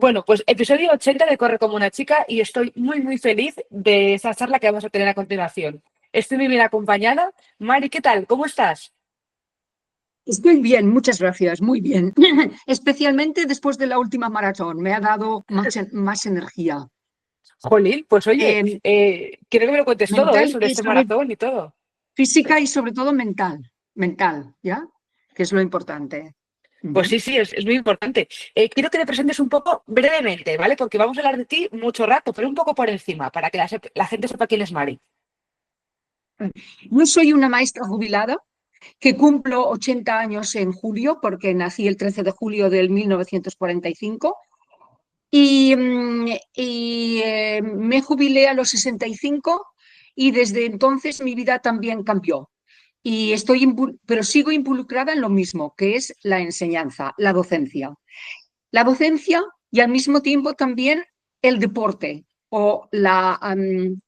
Bueno, pues episodio 80 de Corre como una chica y estoy muy, muy feliz de esa charla que vamos a tener a continuación. Estoy muy bien acompañada. Mari, ¿qué tal? ¿Cómo estás? Estoy bien, muchas gracias, muy bien. Especialmente después de la última maratón, me ha dado más energía. Jolín, pues oye, Eh, quiero que me lo cuentes todo, mental sobre y este maratón y todo. física y sobre todo mental, ¿ya? Que es lo importante. Pues Ujú. sí, sí, es muy importante. Quiero que te presentes un poco brevemente, ¿vale? Porque vamos a hablar de ti mucho rato, pero un poco por encima, para que la gente sepa quién es Mari. Yo soy una maestra jubilada que cumplo 80 años en julio, porque nací el 13 de julio del 1945 y me jubilé a los 65 y desde entonces mi vida también cambió. Pero sigo involucrada en lo mismo, que es la enseñanza, la docencia. La docencia y al mismo tiempo también el deporte o el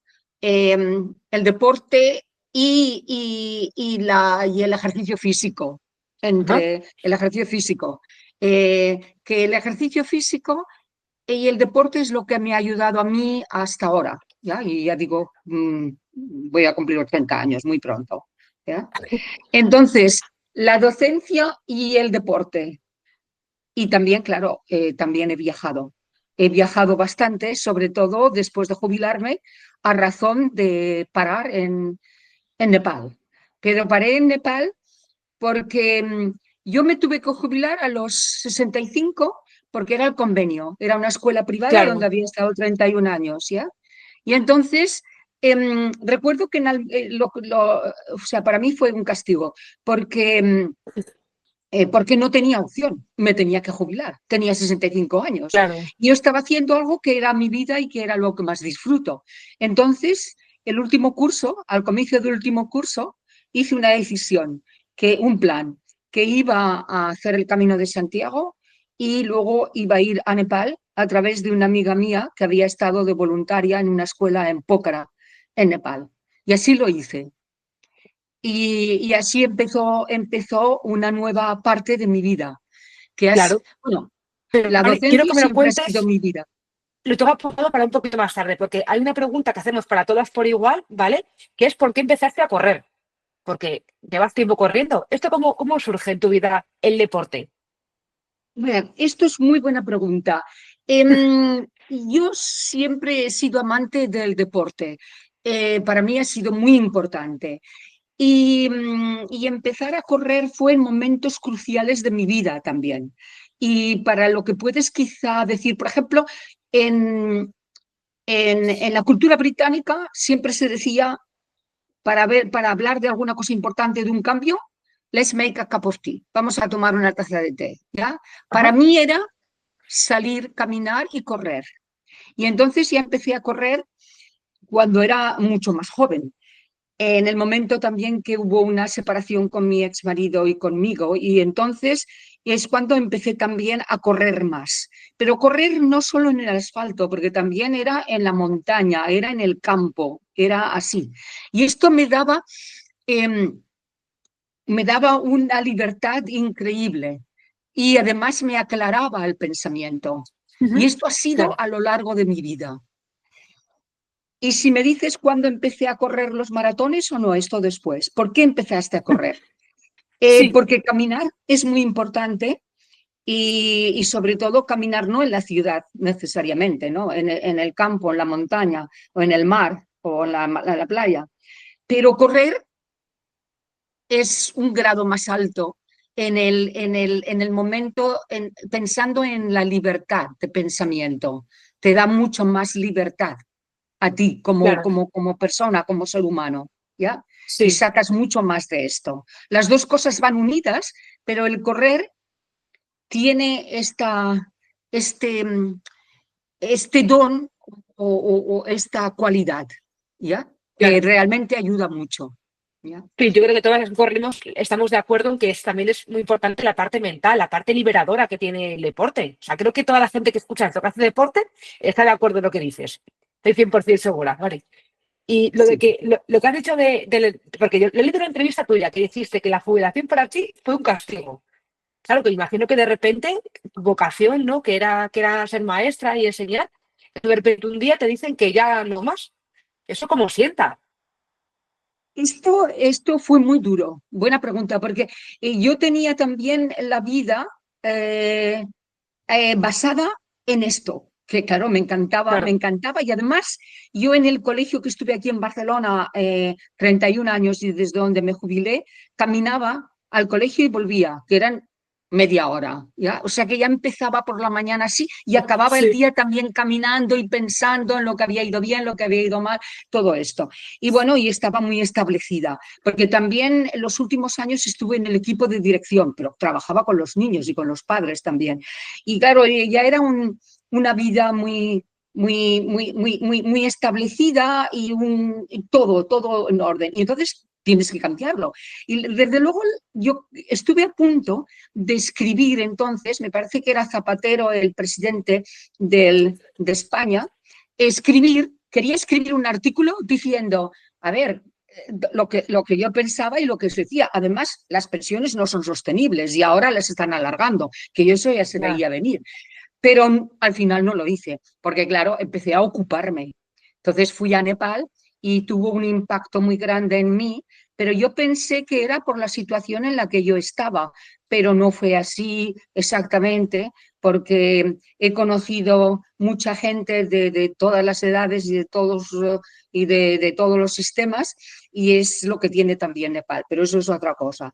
deporte y el ejercicio físico, Ajá. entre el ejercicio físico, que el ejercicio físico y el deporte es lo que me ha ayudado a mí hasta ahora, ¿ya? Y ya digo, voy a cumplir 80 años muy pronto, ¿ya? Entonces, la docencia y el deporte. Y también, claro, también he viajado. He viajado bastante, sobre todo después de jubilarme, a razón de parar en Nepal. Pero paré en Nepal porque yo me tuve que jubilar a los 65 porque era el convenio, era una escuela privada donde Claro. había estado 31 años, ¿ya? Y entonces recuerdo que o sea, para mí fue un castigo, porque no tenía opción, me tenía que jubilar, tenía 65 años. Claro. Yo estaba haciendo algo que era mi vida y que era lo que más disfruto. Entonces, el último curso, al comienzo del último curso, hice una decisión, un plan, que iba a hacer el Camino de Santiago y luego iba a ir a Nepal a través de una amiga mía que había estado de voluntaria en una escuela en Pokhara, en Nepal. Y así lo hice. Y así empezó una nueva parte de mi vida, Claro. bueno, Pero la Mari, quiero que docencia me lo siempre ha sido cuentes. mi vida. Lo tengo apuntado para un poquito más tarde, porque hay una pregunta que hacemos para todas por igual, ¿vale? Que es ¿por qué empezaste a correr? Porque llevas tiempo corriendo. ¿Esto cómo surge en tu vida el deporte? Bueno, esto es muy buena pregunta. Yo siempre he sido amante del deporte. Para mí ha sido muy importante. Y empezar a correr fue en momentos cruciales de mi vida también. Y para lo que puedes quizá decir, por ejemplo, en, en la cultura británica siempre se decía, para hablar de alguna cosa importante, de un cambio, let's make a cup of tea. Vamos a tomar una taza de té, ¿ya? Para Ajá. mí era salir, caminar y correr. Y entonces ya empecé a correr cuando era mucho más joven. En el momento también que hubo una separación con mi ex marido y conmigo, y entonces es cuando empecé también a correr más. Pero correr no solo en el asfalto, porque también era en la montaña, era en el campo, era así. Y esto eh, me daba una libertad increíble y además me aclaraba el pensamiento. Y Ujú. esto ha sido Claro. a lo largo de mi vida. Y si me dices cuándo empecé a correr los maratones o no, esto después. ¿Por qué empezaste a correr? Sí, Porque caminar es muy importante y sobre todo caminar no en la ciudad necesariamente, ¿no? En el campo, en la montaña o en el mar o en la playa. Pero correr es un grado más alto en el momento, pensando en la libertad de pensamiento. Te da mucho más libertad a ti claro. como persona, como ser humano, ¿ya? Y Sí. sacas mucho más de esto. Las dos cosas van unidas, pero el correr tiene este, este don o esta cualidad, ¿ya? Que Claro. realmente ayuda mucho, ¿ya? Sí, yo creo que todas las que corremos estamos de acuerdo en que también es muy importante la parte mental, la parte liberadora que tiene el deporte. O sea, creo que toda la gente que escucha esto que hace deporte está de acuerdo en lo que dices. Estoy 100% segura, ¿vale? Y lo de Sí. que lo que has dicho porque yo he leído una entrevista tuya que dijiste que la jubilación para ti fue un castigo. Claro, que imagino que de repente tu vocación, ¿no? Que era ser maestra y enseñar, de repente un día te dicen que ya no más. Eso como sienta. Esto fue muy duro. Buena pregunta, porque yo tenía también la vida eh, basada en esto, que claro, me Claro. encantaba y además yo en el colegio que estuve aquí en Barcelona 31 años y desde donde me jubilé, caminaba al colegio y volvía, que eran media hora, ¿ya? O sea que ya empezaba por la mañana así y acababa el Sí. día también caminando y pensando en lo que había ido bien, lo que había ido mal, todo esto. Y bueno, y estaba muy establecida, porque también en los últimos años estuve en el equipo de dirección, pero trabajaba con los niños y con los padres también. Y claro, ya era una vida muy establecida y todo en orden. Y entonces tienes que cambiarlo. Y desde luego yo estuve a punto de escribir entonces, me parece que era Zapatero el presidente de España, quería escribir un artículo diciendo, a ver, lo que yo pensaba y lo que se decía. Además, las pensiones no son sostenibles y ahora las están alargando, que yo eso ya se Ya. veía venir. Pero al final no lo hice, porque claro, empecé a ocuparme. Entonces fui a Nepal y tuvo un impacto muy grande en mí, pero yo pensé que era por la situación en la que yo estaba, pero no fue así exactamente, porque he conocido mucha gente de todas las edades y de todos los sistemas, y es lo que tiene también Nepal, pero eso es otra cosa.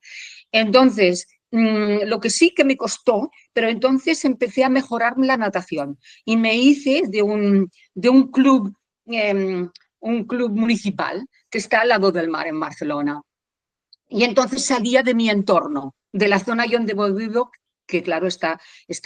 Entonces, lo que sí que me costó, pero entonces empecé a mejorar la natación y me hice de un club municipal que está al lado del mar en Barcelona. Y entonces salía de mi entorno, de la zona donde vivo, que claro está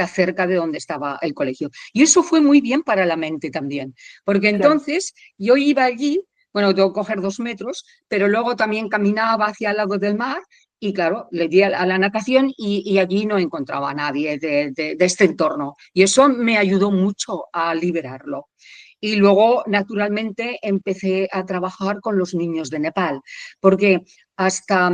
cerca de donde estaba el colegio. Y eso fue muy bien para la mente también, porque Claro. entonces yo iba allí, bueno, tengo que coger 2 metros, pero luego también caminaba hacia el lado del mar y claro, le di a la natación y allí no encontraba a nadie de este entorno. Y eso me ayudó mucho a liberarlo. Y luego, naturalmente, empecé a trabajar con los niños de Nepal, porque hasta,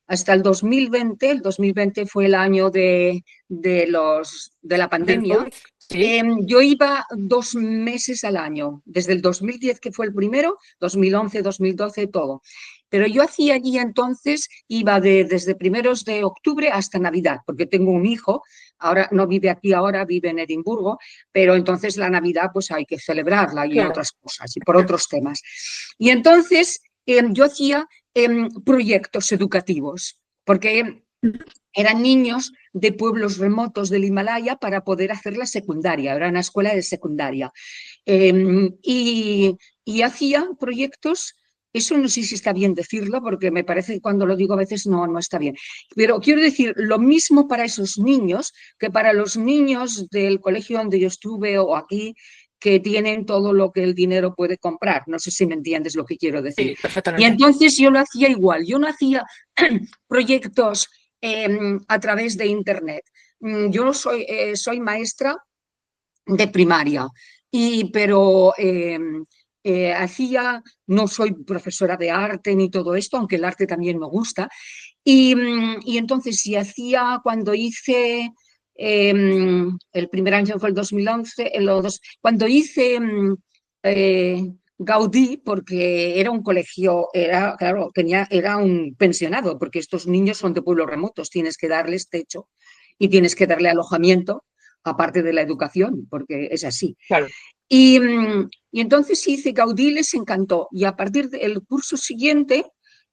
hasta el 2020 fue el año de la Del pandemia, COVID, sí. yo iba 2 meses al año, desde el 2010, que fue el primero, 2011, 2012, todo. Pero yo hacía allí entonces, iba desde primeros de octubre hasta Navidad, porque tengo un hijo, ahora no vive aquí, ahora vive en Edimburgo, pero entonces la Navidad pues hay que celebrarla y Claro. otras cosas, y por otros temas. Y entonces yo hacía proyectos educativos, porque eran niños de pueblos remotos del Himalaya para poder hacer la secundaria, era una escuela de secundaria. Y hacía proyectos, eso no sé si está bien decirlo, porque me parece que cuando lo digo a veces no está bien, pero quiero decir lo mismo para esos niños que para los niños del colegio donde yo estuve o aquí, que tienen todo lo que el dinero puede comprar. No sé si me entiendes lo que quiero decir. Sí, Y perfectamente. entonces yo lo hacía igual, yo no hacía proyectos a través de Internet. Yo soy maestra de primaria, pero no soy profesora de arte ni todo esto, aunque el arte también me gusta. Y entonces, si hacía cuando hice, el primer año fue el 2011, cuando hice Gaudí, porque era un colegio, claro, era un pensionado, porque estos niños son de pueblos remotos, tienes que darles techo y tienes que darle alojamiento, aparte de la educación, porque es así. Claro. Y entonces hice Gaudí, les encantó. Y a partir del curso siguiente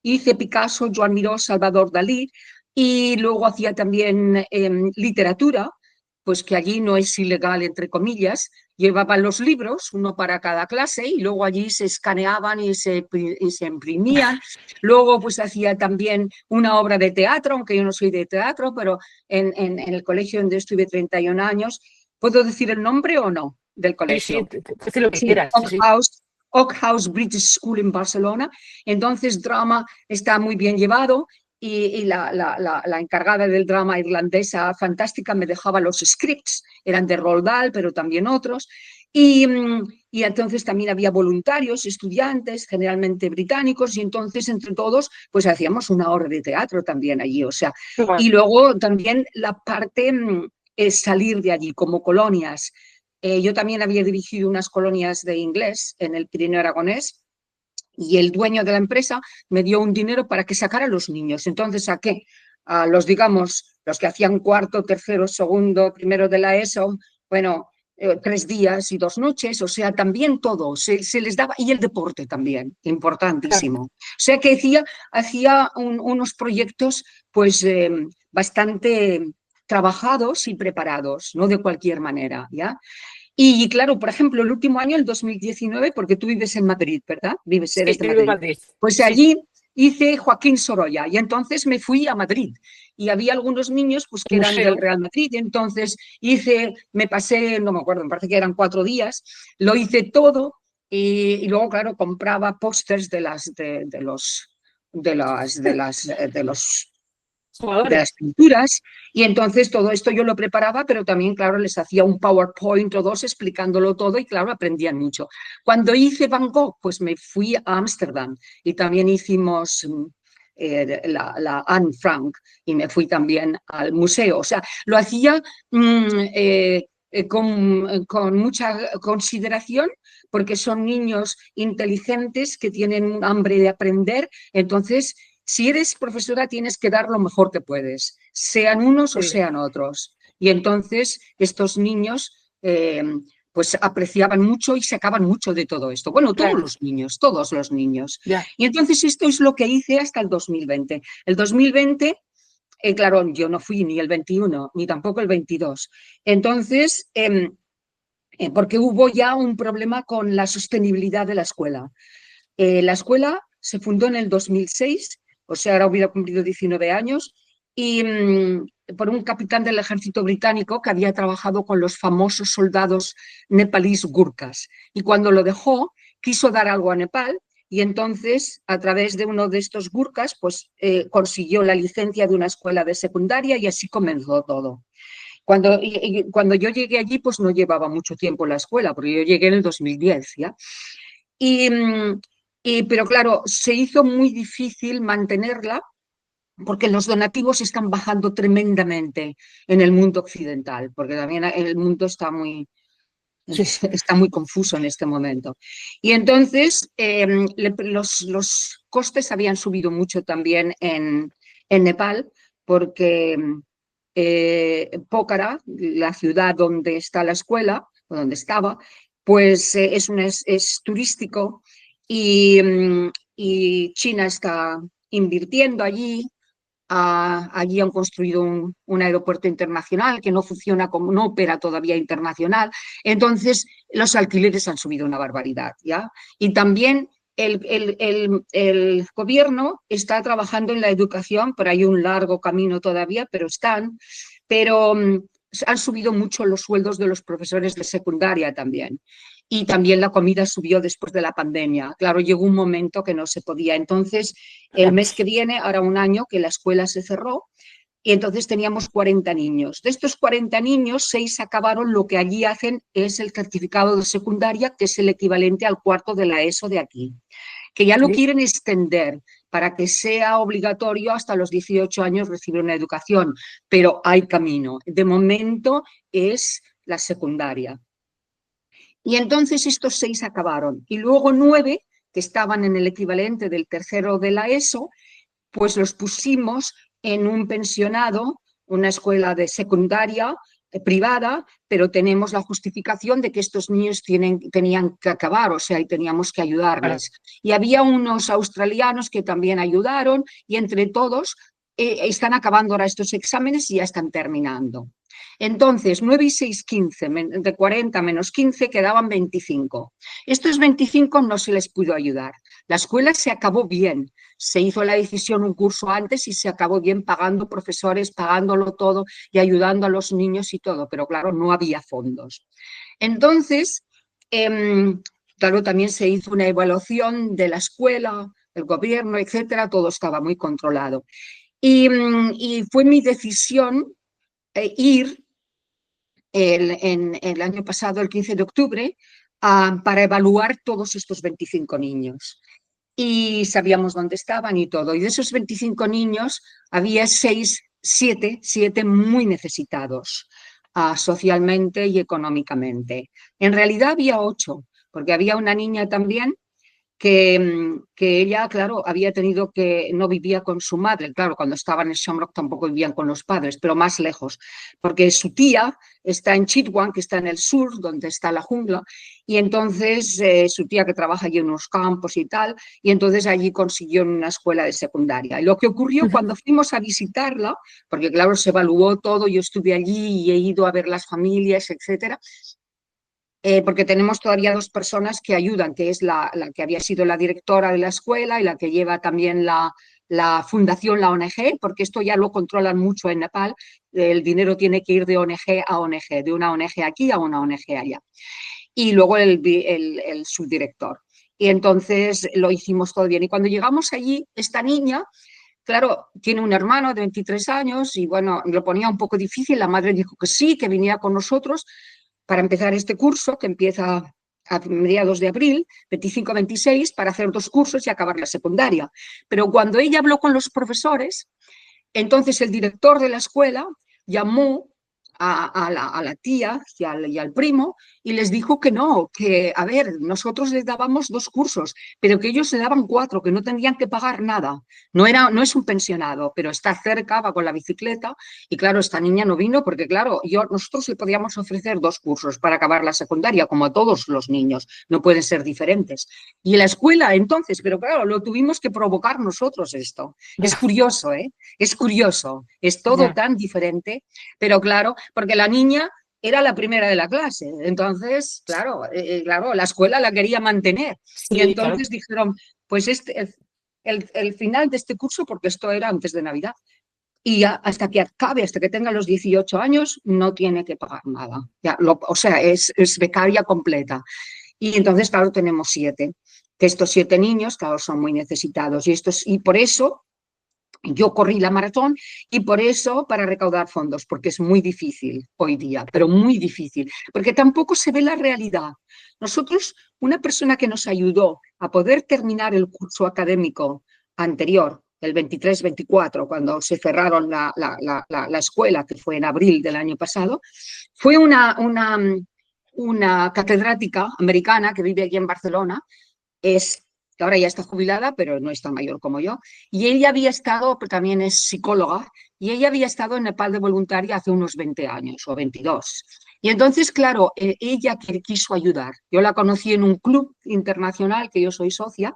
hice Picasso, Joan Miró, Salvador Dalí, y luego hacía también literatura, pues que allí no es ilegal, entre comillas. Llevaban los libros, uno para cada clase, y luego allí se escaneaban y se imprimían. Luego pues hacía también una obra de teatro, aunque yo no soy de teatro, pero en el colegio donde estuve 31 años, ¿puedo decir el nombre o no del Sí, sí, colegio? haz lo que Sí, quieras. Sí, sí. Oak House British School en Barcelona. Entonces, drama está muy bien llevado y la encargada del drama irlandesa fantástica me dejaba los scripts, eran de Roald Dahl, pero también otros. Y, y entonces también había voluntarios, estudiantes, generalmente británicos, y entonces entre todos pues hacíamos una obra de teatro también allí, o sea, Igual. y luego también la parte es salir de allí como colonias. Yo también había dirigido unas colonias de inglés en el Pirineo Aragonés, y el dueño de la empresa me dio un dinero para que sacara a los niños. Entonces saqué a los, digamos, los que hacían cuarto, tercero, segundo, primero de la ESO, bueno, 3 días y 2 noches, o sea, también todo, se les daba, y el deporte también, Claro. importantísimo. O sea que hacía unos proyectos pues bastante trabajados y preparados, no de cualquier manera, ¿ya? Y claro, por ejemplo, el último año, el 2019, porque tú vives en Madrid, ¿verdad? Sí, Eres de sí, vivo en Madrid. Madrid. Pues Sí. allí hice Joaquín Sorolla y entonces me fui a Madrid y había algunos niños pues que El eran del museo. Real Madrid y entonces me pasé, no me acuerdo, me parece que eran 4 días, lo hice todo y luego, claro, compraba pósters de Jugadores. las pinturas y entonces todo esto yo lo preparaba, pero también, claro, les hacía un PowerPoint o dos explicándolo todo y, claro, aprendían mucho. Cuando hice Van Gogh, pues me fui a Ámsterdam y también hicimos la Anne Frank y me fui también al museo. O sea, lo hacía con mucha consideración porque son niños inteligentes que tienen hambre de aprender, entonces si eres profesora tienes que dar lo mejor que puedes, sean unos o Sí. sean otros. Y entonces estos niños pues apreciaban mucho y sacaban mucho de todo esto. Bueno, Claro. todos los niños. Ya. Y entonces esto es lo que hice hasta el 2020. El 2020, claro, yo no fui ni el 21 ni tampoco el 22. Entonces, porque hubo ya un problema con la sostenibilidad de la escuela. La escuela se fundó en el 2006, o sea, ahora hubiera cumplido 19 años, y por un capitán del ejército británico que había trabajado con los famosos soldados nepalíes gurkas. Y cuando lo dejó, quiso dar algo a Nepal y entonces, a través de uno de estos gurkas, pues consiguió la licencia de una escuela de secundaria y así comenzó todo. Cuando yo llegué allí, pues no llevaba mucho tiempo la escuela, porque yo llegué en el 2010, ¿ya? Y, pero claro, se hizo muy difícil mantenerla porque los donativos están bajando tremendamente en el mundo occidental, porque también el mundo Sí. está muy confuso en este momento. Y entonces los costes habían subido mucho también en Nepal, porque Pokhara, la ciudad donde está la escuela, o donde estaba, pues es turístico y China está invirtiendo allí. Allí han construido un aeropuerto internacional que no funciona como, no opera todavía internacional. Entonces, los alquileres han subido una barbaridad, ¿ya? Y también el gobierno está trabajando en la educación, pero hay un largo camino todavía, pero han subido mucho los sueldos de los profesores de secundaria también. Y también la comida subió después de la pandemia. Claro, llegó un momento que no se podía. Entonces, el Ya. mes que viene, hará un año que la escuela se cerró y entonces teníamos 40 niños. De estos 40 niños, 6 acabaron, lo que allí hacen es el certificado de secundaria, que es el equivalente al cuarto de la ESO de aquí, que ya lo Sí. quieren extender para que sea obligatorio hasta los 18 años recibir una educación, pero hay camino. De momento es la secundaria. Y entonces estos 6 acabaron. Y luego 9, que estaban en el equivalente del tercero de la ESO, pues los pusimos en un pensionado, una escuela de secundaria privada, pero tenemos la justificación de que estos niños tenían que acabar, o sea, y teníamos que Claro. ayudarles. Y había unos australianos que también ayudaron y entre todos están acabando ahora estos exámenes y ya están terminando. Entonces, 9 y 6, 15, de 40 menos 15 quedaban 25. Estos 25 no se les pudo ayudar. La escuela se acabó bien, se hizo la decisión un curso antes y se acabó bien pagando profesores, pagándolo todo y ayudando a los niños y todo, pero claro, no había fondos. Entonces, claro, también se hizo una evaluación de la escuela, el gobierno, etcétera, todo estaba muy controlado. Y fue mi decisión ir el año pasado, el 15 de octubre, para evaluar todos estos 25 niños. Y sabíamos dónde estaban y todo. Y de esos 25 niños había siete muy necesitados, socialmente y económicamente. En realidad había 8, porque había una niña también que ella, claro, había tenido que, no vivía con su madre, claro, cuando estaban en Shamrock tampoco vivían con los padres, pero más lejos, porque su tía está en Chitwan, que está en el sur, donde está la jungla, y entonces su tía que trabaja allí en unos campos y tal, y entonces allí consiguió una escuela de secundaria. Y lo que ocurrió cuando fuimos a visitarla, porque claro, se evaluó todo, yo estuve allí y he ido a ver las familias, etcétera, porque tenemos todavía 2 personas que ayudan, que es la que había sido la directora de la escuela y la que lleva también la fundación, la ONG, porque esto ya lo controlan mucho en Nepal, el dinero tiene que ir de ONG a ONG, de una ONG aquí a una ONG allá. Y luego el subdirector. Y entonces lo hicimos todo bien. Y cuando llegamos allí, esta niña, claro, tiene un hermano de 23 años y bueno, lo ponía un poco difícil. La madre dijo que sí, que viniera con nosotros para empezar este curso que empieza a mediados de abril, 25-26, para hacer 2 cursos y acabar la secundaria. Pero cuando ella habló con los profesores, entonces el director de la escuela llamó a la tía y al primo y les dijo que no, que a ver, nosotros les dábamos 2 cursos, pero que ellos le daban 4, que no tendrían que pagar nada. No es un pensionado, pero está cerca, va con la bicicleta y claro, esta niña no vino porque claro, nosotros le podíamos ofrecer 2 cursos para acabar la secundaria, como a todos los niños, no pueden ser diferentes. Y en la escuela entonces, pero claro, lo tuvimos que provocar nosotros esto. Es Ya, curioso, ¿eh? Es curioso, es todo ya. tan diferente, pero claro, porque la niña era la primera de la clase, entonces, claro, claro, la escuela la quería mantener y Sí, claro. entonces dijeron, pues el final de este curso, porque esto era antes de Navidad, y ya hasta que acabe, hasta que tenga los 18 años, no tiene que pagar nada. Ya, o sea, es becaria completa. Y entonces, claro, tenemos 7, que estos 7 niños, claro, son muy necesitados y por eso yo corrí la maratón y por eso para recaudar fondos, porque es muy difícil hoy día, pero muy difícil, porque tampoco se ve la realidad. Nosotros, una persona que nos ayudó a poder terminar el curso académico anterior, el 23-24, cuando se cerraron la escuela, que fue en abril del año pasado, fue una catedrática americana que vive aquí en Barcelona, que ahora ya está jubilada, pero no es tan mayor como yo, y ella había estado, también es psicóloga, y ella había estado en Nepal de voluntaria hace unos 20 años o 22. Y entonces, claro, ella quiso ayudar. Yo la conocí en un club internacional que yo soy socia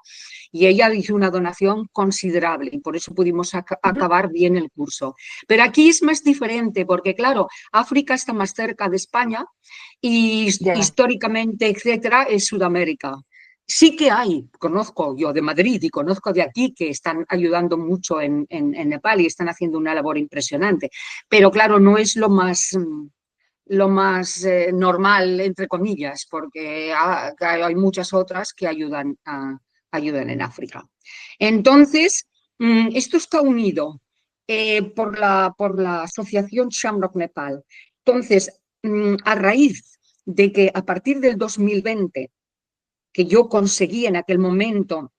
y ella hizo una donación considerable y por eso pudimos acabar bien el curso. Pero aquí es más diferente porque, claro, África está más cerca de España y Ya. históricamente, etcétera, es Sudamérica. Sí que hay, conozco yo de Madrid y conozco de aquí que están ayudando mucho en Nepal y están haciendo una labor impresionante, pero claro, no es lo más normal, entre comillas, porque hay muchas otras que ayudan en África. Entonces, esto está unido por la asociación Shamrock Nepal. Entonces, a raíz de que a partir del 2020 que yo conseguí en aquel momento,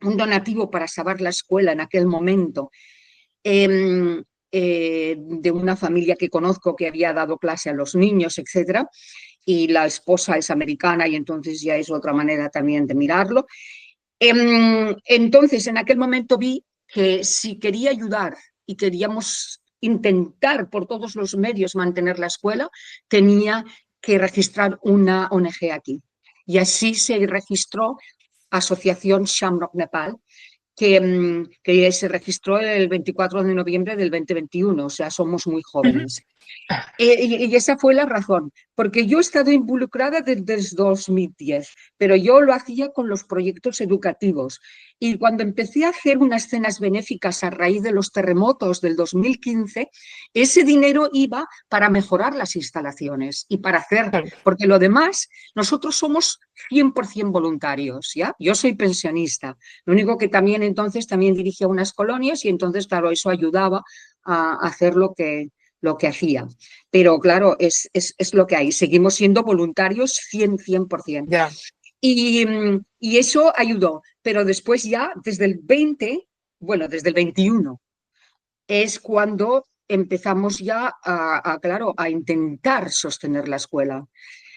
un donativo para salvar la escuela en aquel momento, de una familia que conozco que había dado clase a los niños, etcétera, y la esposa es americana y entonces ya es otra manera también de mirarlo. Entonces, en aquel momento vi que si quería ayudar y queríamos intentar por todos los medios mantener la escuela, tenía que registrar una ONG aquí. Y así se registró Asociación Shamrock Nepal, que se registró el 24 de noviembre del 2021, o sea, somos muy jóvenes. Y esa fue la razón, porque yo he estado involucrada desde 2010, pero yo lo hacía con los proyectos educativos. Y cuando empecé a hacer unas cenas benéficas a raíz de los terremotos del 2015, ese dinero iba para mejorar las instalaciones y para hacer, Claro. porque lo demás, nosotros somos 100% voluntarios, ¿ya? Yo soy pensionista, lo único que también entonces también dirigía unas colonias y entonces, claro, eso ayudaba a hacer lo que hacía. Pero claro, es lo que hay. Seguimos siendo voluntarios 100%. Ya, Y eso ayudó. Pero después ya, desde el 20, bueno, desde el 21, es cuando empezamos ya claro, a intentar sostener la escuela.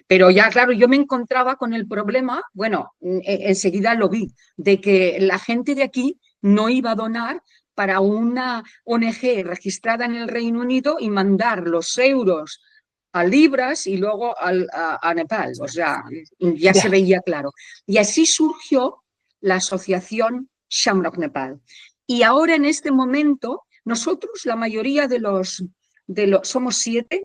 Pero ya, claro, yo me encontraba con el problema, bueno, enseguida lo vi, de que la gente de aquí no iba a donar para una ONG registrada en el Reino Unido y mandar los euros a libras y luego a Nepal. O sea, ya se ya. veía claro. Y así surgió la asociación Shamrock Nepal. Y ahora en este momento, nosotros, la mayoría somos 7,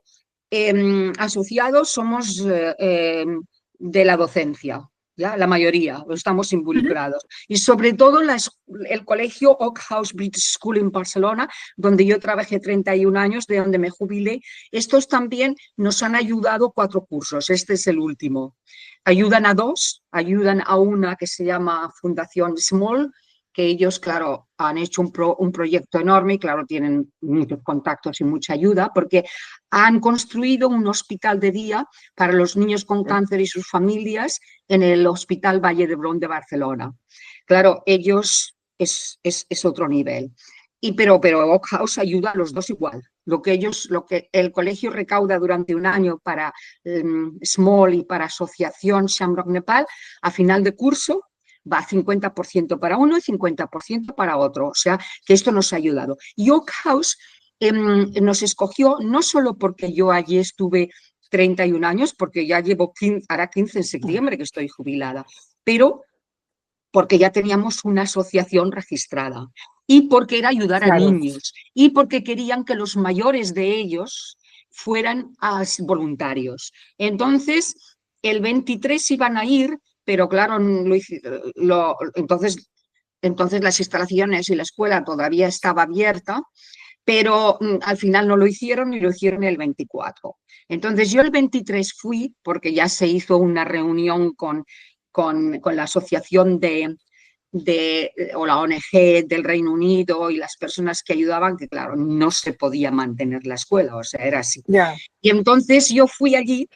asociados, somos de la docencia, ¿ya? La mayoría estamos Ujú. involucrados. Y sobre todo el colegio Oak House British School en Barcelona, donde yo trabajé 31 años, de donde me jubilé. Estos también nos han ayudado 4 cursos, este es el último. Ayudan a 2, ayudan a una que se llama Fundación Small, que ellos, claro, han hecho un proyecto enorme y, claro, tienen muchos contactos y mucha ayuda, porque han construido un hospital de día para los niños con cáncer y sus familias en el Hospital Valle d'Hebron de Barcelona. Claro, ellos es otro nivel. Pero Oak House ayuda a los dos igual. Lo que el colegio recauda durante un año para Small y para Asociación Shamrock Nepal, a final de curso va 50% para uno y 50% para otro. O sea, que esto nos ha ayudado. Y Oak House nos escogió no solo porque yo allí estuve 31 años, porque ya llevo 15, hará 15 en septiembre que estoy jubilada, pero porque ya teníamos una asociación registrada y porque era ayudar a Claro. niños y porque querían que los mayores de ellos fueran voluntarios. Entonces, el 23 iban a ir, pero claro, entonces las instalaciones y la escuela todavía estaba abierta, pero al final no lo hicieron y lo hicieron el 24. Entonces yo el 23 fui porque ya se hizo una reunión con la asociación o la ONG del Reino Unido y las personas que ayudaban, que claro, no se podía mantener la escuela, o sea, era así. Ya. Y entonces yo fui allí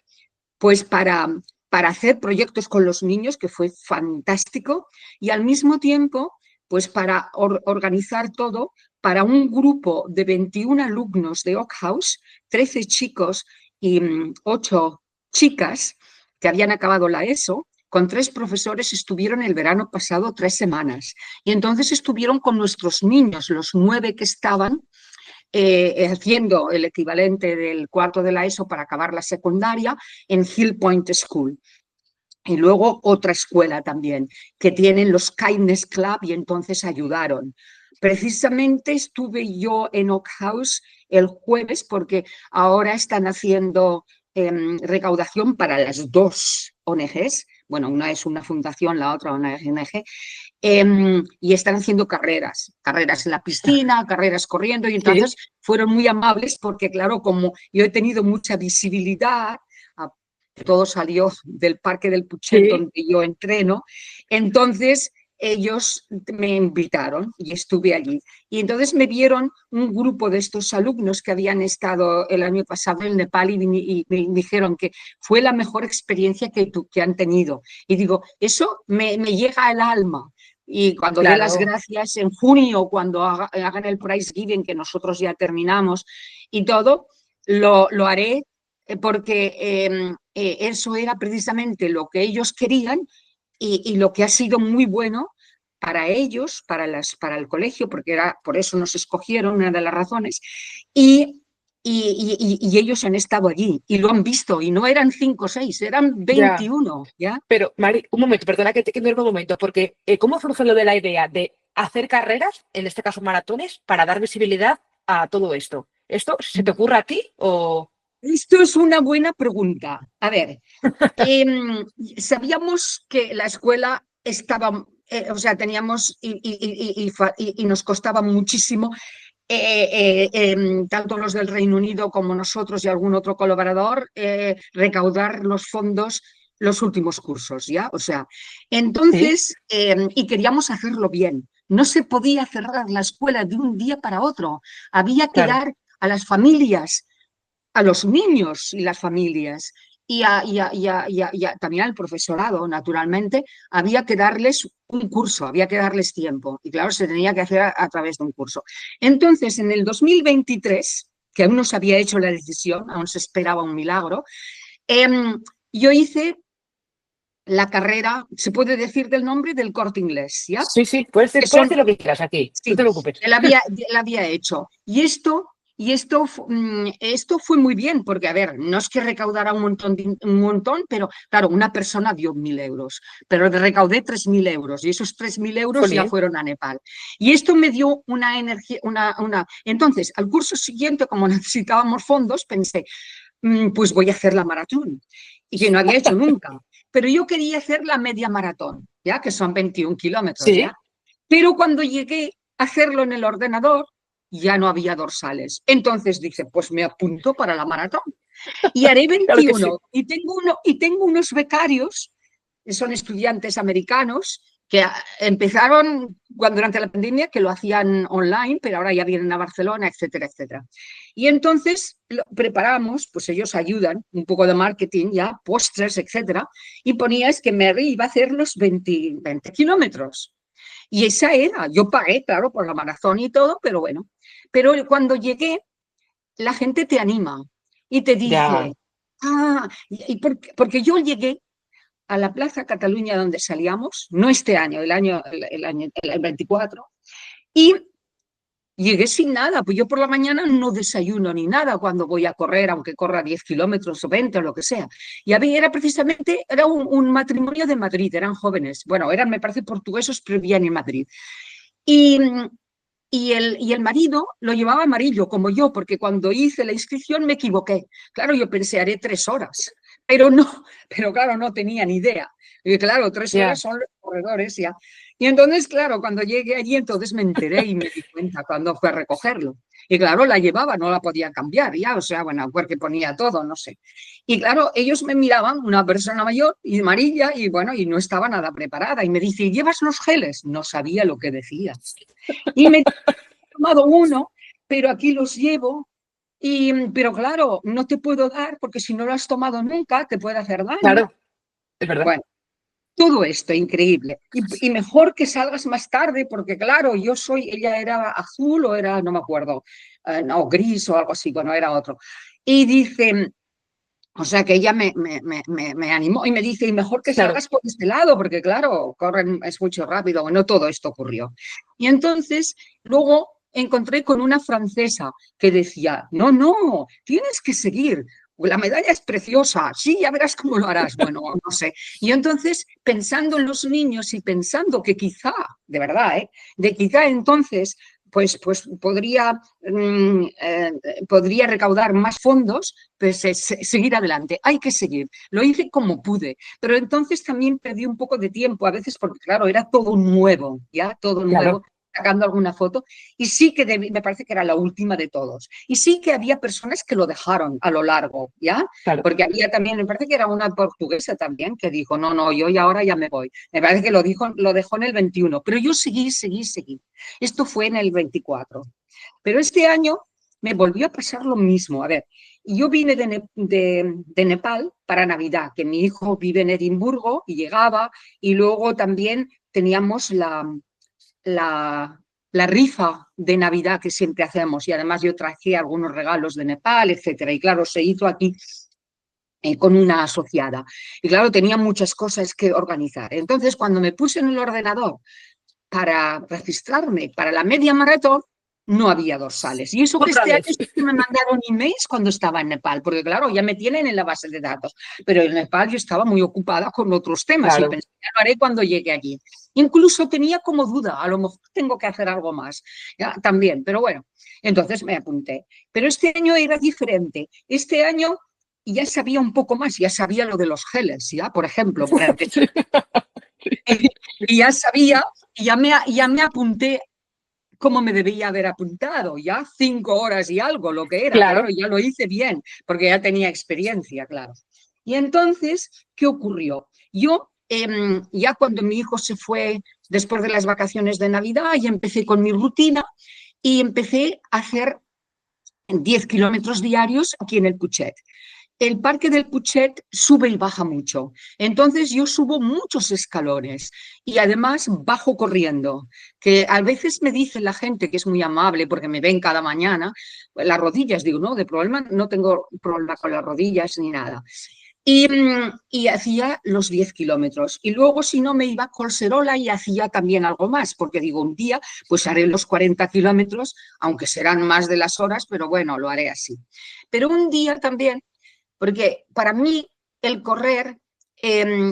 pues para hacer proyectos con los niños, que fue fantástico, y al mismo tiempo, pues para organizar todo para un grupo de 21 alumnos de Oak House, 13 chicos y 8 chicas que habían acabado la ESO, con 3 profesores estuvieron el verano pasado 3 semanas. Y entonces estuvieron con nuestros niños, los 9 que estaban, haciendo el equivalente del cuarto de la ESO para acabar la secundaria en Hill Point School. Y luego otra escuela también, que tienen los Kindness Club y entonces ayudaron. Precisamente estuve yo en Oak House el jueves porque ahora están haciendo recaudación para las 2 ONGs. Bueno, una es una fundación, la otra una ONG, y están haciendo carreras en la piscina, carreras corriendo, y Sí, entonces fueron muy amables porque, claro, como yo he tenido mucha visibilidad, todo salió del Parque del Puchet sí. donde yo entreno, entonces ellos me invitaron y estuve allí. Y entonces me vieron un grupo de estos alumnos que habían estado el año pasado en Nepal y me dijeron que fue la mejor experiencia que han tenido. Y digo, eso me llega al alma. Y cuando dé las Claro. gracias en junio, cuando hagan el prize giving, que nosotros ya terminamos y todo, lo haré porque eso era precisamente lo que ellos querían y lo que ha sido muy bueno para ellos, para el colegio, porque por eso nos escogieron, una de las razones, y, y ellos han estado allí y lo han visto, y no eran 5 o 6, eran Ya. 21, ¿ya? Pero, Mari, un momento, perdona que te quede un momento, porque ¿cómo surge lo de la idea de hacer carreras, en este caso maratones, para dar visibilidad a todo esto? ¿Esto se te ocurre a ti o...? Esto es una buena pregunta. A ver, sabíamos que la escuela estaba, o sea, teníamos y nos costaba muchísimo, tanto los del Reino Unido como nosotros y algún otro colaborador, recaudar los fondos los últimos cursos, ¿ya? O sea, Sí, entonces, y queríamos hacerlo bien. No se podía cerrar la escuela de un día para otro. Había que claro. dar a las familias, a los niños y las familias también al profesorado, naturalmente, había que darles un curso, había que darles tiempo. Y claro, se tenía que hacer a través de un curso. Entonces, en el 2023, que aún no se había hecho la decisión, aún se esperaba un milagro, eh, yo hice la carrera, se puede decir del nombre, del Corte Inglés, ¿ya? Sí, sí, Que puedes son decir lo que quieras aquí, no te Sí, preocupes. la había hecho. Esto fue muy bien, porque, a ver, no es que recaudara un montón, pero claro, una persona dio 1.000 euros, pero recaudé 3.000 euros y esos 3.000 euros ya Jolín. fueron a Nepal. Y esto me dio una energía, Entonces, al curso siguiente, como necesitábamos fondos, pensé, pues voy a hacer la maratón, y que no había hecho nunca. Pero yo quería hacer la media maratón, ya que son 21 kilómetros, Sí, ya. Pero cuando llegué a hacerlo en el ordenador, ya no había dorsales. Entonces dije, pues me apunto para la maratón. Y haré claro que sí. 21. Y tengo unos becarios, que son estudiantes americanos, que empezaron durante la pandemia, que lo hacían online, pero ahora ya vienen a Barcelona, etcétera, etcétera. Y entonces lo preparamos, pues ellos ayudan, un poco de marketing, ya, pósters, etcétera, y ponías que Mary iba a hacer los 20 kilómetros. Y esa era, yo pagué, claro, por la maratón y todo, pero bueno. Pero cuando llegué, la gente te anima y te Ya, dice, porque yo llegué a la Plaza Cataluña donde salíamos, no este año, el 24, y llegué sin nada, pues yo por la mañana no desayuno ni nada cuando voy a correr, aunque corra 10 kilómetros o 20 o lo que sea. Y era precisamente, era un matrimonio de Madrid, eran jóvenes, bueno, eran, me parece, portugueses, pero vivían en Madrid. Y, y el marido lo llevaba amarillo, como yo, porque cuando hice la inscripción me equivoqué. Claro, yo pensé, haré 3 horas, pero no, pero claro, no tenía ni idea. Y claro, 3 horas ya. son los corredores ya. Y entonces, claro, cuando llegué allí, entonces me enteré y me di cuenta cuando fue a recogerlo. Y claro, la llevaba, no la podía cambiar ya, o sea, bueno, porque ponía todo, no sé. Y claro, ellos me miraban, una persona mayor y amarilla, y bueno, y no estaba nada preparada. Y me dice, ¿llevas los geles? No sabía lo que decía. Y me he tomado uno, pero aquí los llevo. Pero claro, no te puedo dar porque si no lo has tomado nunca te puede hacer daño. Claro, es verdad. Bueno, todo esto increíble. Y mejor que salgas más tarde porque claro, ella era azul o era, no me acuerdo, no, gris o algo así, bueno, era otro. Y dice, o sea que ella me animó y me dice, y mejor que Claro. salgas por este lado, porque claro, corren, es mucho rápido. Bueno, todo esto ocurrió. Y entonces luego encontré con una francesa que decía, no, no, tienes que seguir. La medalla es preciosa, sí, ya verás cómo lo harás. Bueno, no sé. Y entonces, pensando en los niños y pensando que quizá, de verdad, de quizá entonces pues podría recaudar más fondos, pues seguir adelante. Hay que seguir. Lo hice como pude, pero entonces también perdí un poco de tiempo a veces porque, claro, era todo nuevo, ya todo Claro, nuevo, sacando alguna foto, y sí que me parece que era la última de todos. Y sí que había personas que lo dejaron a lo largo, ¿ya? claro. Porque había también, me parece que era una portuguesa también que dijo, no, no, yo ya ahora ya me voy. Me parece que lo dejó en el 21, pero yo seguí. Esto fue en el 24. Pero este año me volvió a pasar lo mismo. A ver, yo vine de Nepal para Navidad, que mi hijo vive en Edimburgo y llegaba, y luego también teníamos la, la rifa de Navidad que siempre hacemos, y además yo traje algunos regalos de Nepal, etcétera. Y claro, se hizo aquí con una asociada. Y claro, tenía muchas cosas que organizar. Entonces, cuando me puse en el ordenador para registrarme para la media maratón, no había dorsales. Y eso que Otra este año vez. sí que me mandaron emails cuando estaba en Nepal, porque claro, ya me tienen en la base de datos, pero en Nepal yo estaba muy ocupada con otros temas y Claro. pensé, ya lo haré cuando llegue allí. Incluso tenía como duda, a lo mejor tengo que hacer algo más, ¿ya? También, pero bueno, entonces me apunté. Pero este año era diferente. Este año ya sabía un poco más, ya sabía lo de los geles, ¿ya? Por ejemplo, por empezar. Y ya sabía, ya me apunté como me debía haber apuntado, ya 5 horas y algo, lo que era, claro, Claro. ya lo hice bien, porque ya tenía experiencia, claro. Y entonces, ¿qué ocurrió? Yo, ya cuando mi hijo se fue después de las vacaciones de Navidad, ya empecé con mi rutina y empecé a hacer 10 kilómetros diarios aquí en el Puchet. El parque del Puchet sube y baja mucho. Entonces yo subo muchos escalones y además bajo corriendo, que a veces me dice la gente que es muy amable porque me ven cada mañana, las rodillas, digo, no, de problema, no tengo problema con las rodillas ni nada. Y hacía los 10 kilómetros. Y luego, si no, me iba a Colserola y hacía también algo más, porque digo, un día pues haré los 40 kilómetros, aunque serán más de las horas, pero bueno, lo haré así. Pero un día también, porque para mí el correr,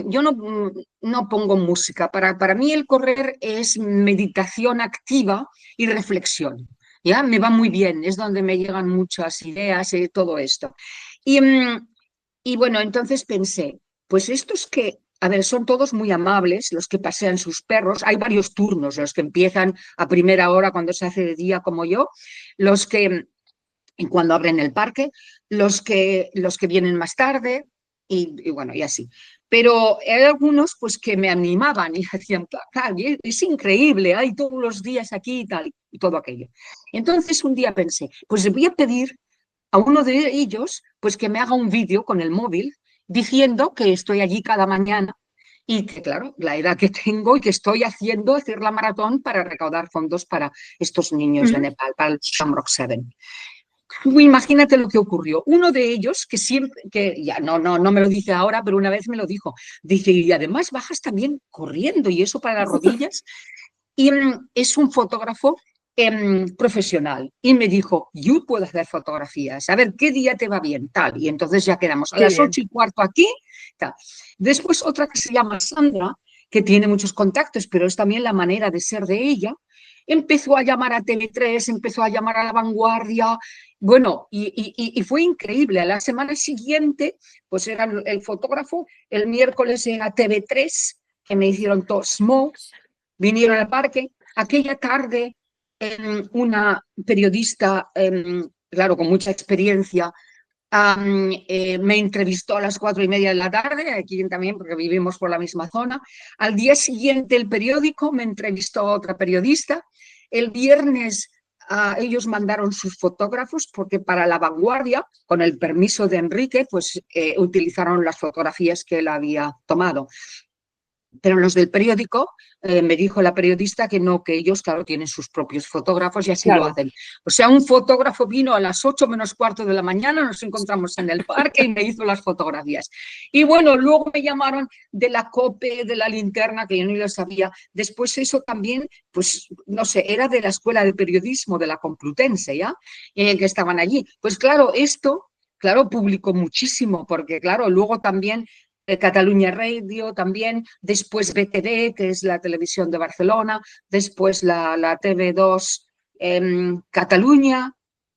yo no pongo música, para mí el correr es meditación activa y reflexión. ¿Ya? Me va muy bien, es donde me llegan muchas ideas y todo esto. Y, y bueno, entonces pensé, pues estos que, a ver, son todos muy amables, los que pasean sus perros, hay varios turnos, los que empiezan a primera hora cuando se hace de día como yo, los que cuando abren el parque, los que vienen más tarde y bueno, y así. Pero hay algunos pues que me animaban y decían, es increíble, hay todos los días aquí y tal, y todo aquello. Entonces un día pensé, pues voy a pedir a uno de ellos pues que me haga un vídeo con el móvil diciendo que estoy allí cada mañana y que, claro, la edad que tengo y que estoy haciendo, hacer la maratón para recaudar fondos para estos niños de Ujú. Nepal, para el Shamrock 7. Imagínate lo que ocurrió. Uno de ellos, que siempre, que ya no me lo dice ahora, pero una vez me lo dijo, dice, y además bajas también corriendo y eso para las rodillas. Y es un fotógrafo profesional. Y me dijo, yo puedo hacer fotografías, a ver qué día te va bien, tal. Y entonces ya quedamos a Qué las bien. 8:15 aquí, tal. Después otra que se llama Sandra, que tiene muchos contactos, pero es también la manera de ser de ella. Empezó a llamar a TV3, empezó a llamar a La Vanguardia, bueno, y fue increíble. A la semana siguiente, pues era el fotógrafo, el miércoles era TV3, que me hicieron todo smoke, vinieron al parque. Aquella tarde, una periodista, claro, con mucha experiencia, me entrevistó a las 4:30 de la tarde, aquí también, porque vivimos por la misma zona. Al día siguiente, el periódico me entrevistó otra periodista. El viernes, ellos mandaron sus fotógrafos porque para La Vanguardia, con el permiso de Enrique, pues utilizaron las fotografías que él había tomado. Pero los del periódico, me dijo la periodista que no, que ellos, claro, tienen sus propios fotógrafos y así lo Claro. hacen. O sea, un fotógrafo vino a las 8:15 de la mañana, nos encontramos en el parque y me hizo las fotografías. Y bueno, luego me llamaron de la COPE, de la linterna, que yo ni lo sabía. Después eso también, pues, no sé, era de la Escuela de Periodismo de la Complutense, ¿ya? Que estaban allí. Pues claro, esto, claro, publicó muchísimo, porque claro, luego también Catalunya Radio también, después BTV, que es la televisión de Barcelona, después la TV2 Catalunya,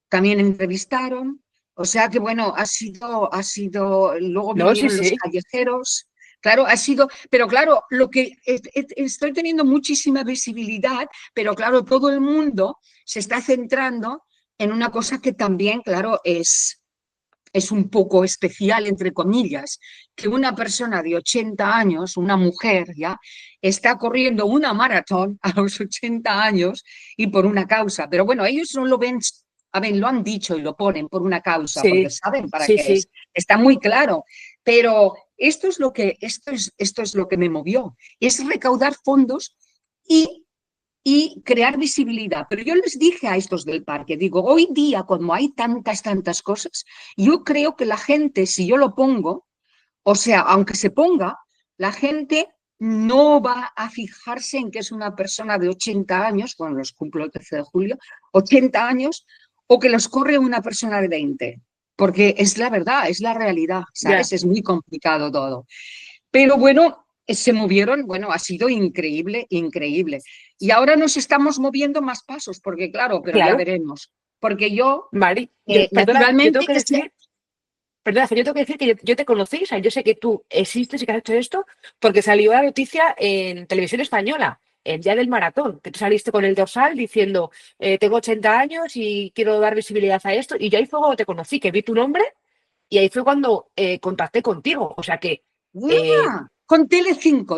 también entrevistaron. O sea que bueno, luego No, sí, vinieron los sí. callejeros, claro, ha sido, pero claro, lo que estoy teniendo muchísima visibilidad, pero claro, todo el mundo se está centrando en una cosa que también, claro, es un poco especial, entre comillas, que una persona de 80 años, una mujer ya, está corriendo una maratón a los 80 años y por una causa. Pero bueno, ellos no lo ven, a ver, lo han dicho y lo ponen por una causa, porque Sí, saben para sí, qué es. sí. Está muy claro. Pero esto es lo que me movió, es recaudar fondos y crear visibilidad. Pero yo les dije a estos del parque, digo, hoy día, como hay tantas cosas, yo creo que la gente, si yo lo pongo, o sea, aunque se ponga, la gente no va a fijarse en que es una persona de 80 años, bueno, los cumplo el 13 de julio, 80 años o que los corre una persona de 20. Porque es la verdad, es la realidad, ¿sabes? Ya, Es muy complicado todo. Pero bueno, se movieron, bueno, ha sido increíble, increíble. Y ahora nos estamos moviendo más pasos, porque claro, pero ya claro. veremos. Porque yo, Mari, perdona, yo tengo naturalmente, que decir, perdona, yo tengo que decir que yo te conocí, o sea, yo sé que tú existes y que has hecho esto porque salió la noticia en televisión española, el día del maratón, que tú saliste con el dorsal diciendo, tengo 80 años y quiero dar visibilidad a esto, y yo ahí fue cuando te conocí, que vi tu nombre y ahí fue cuando contacté contigo, o sea que eh, con Telecinco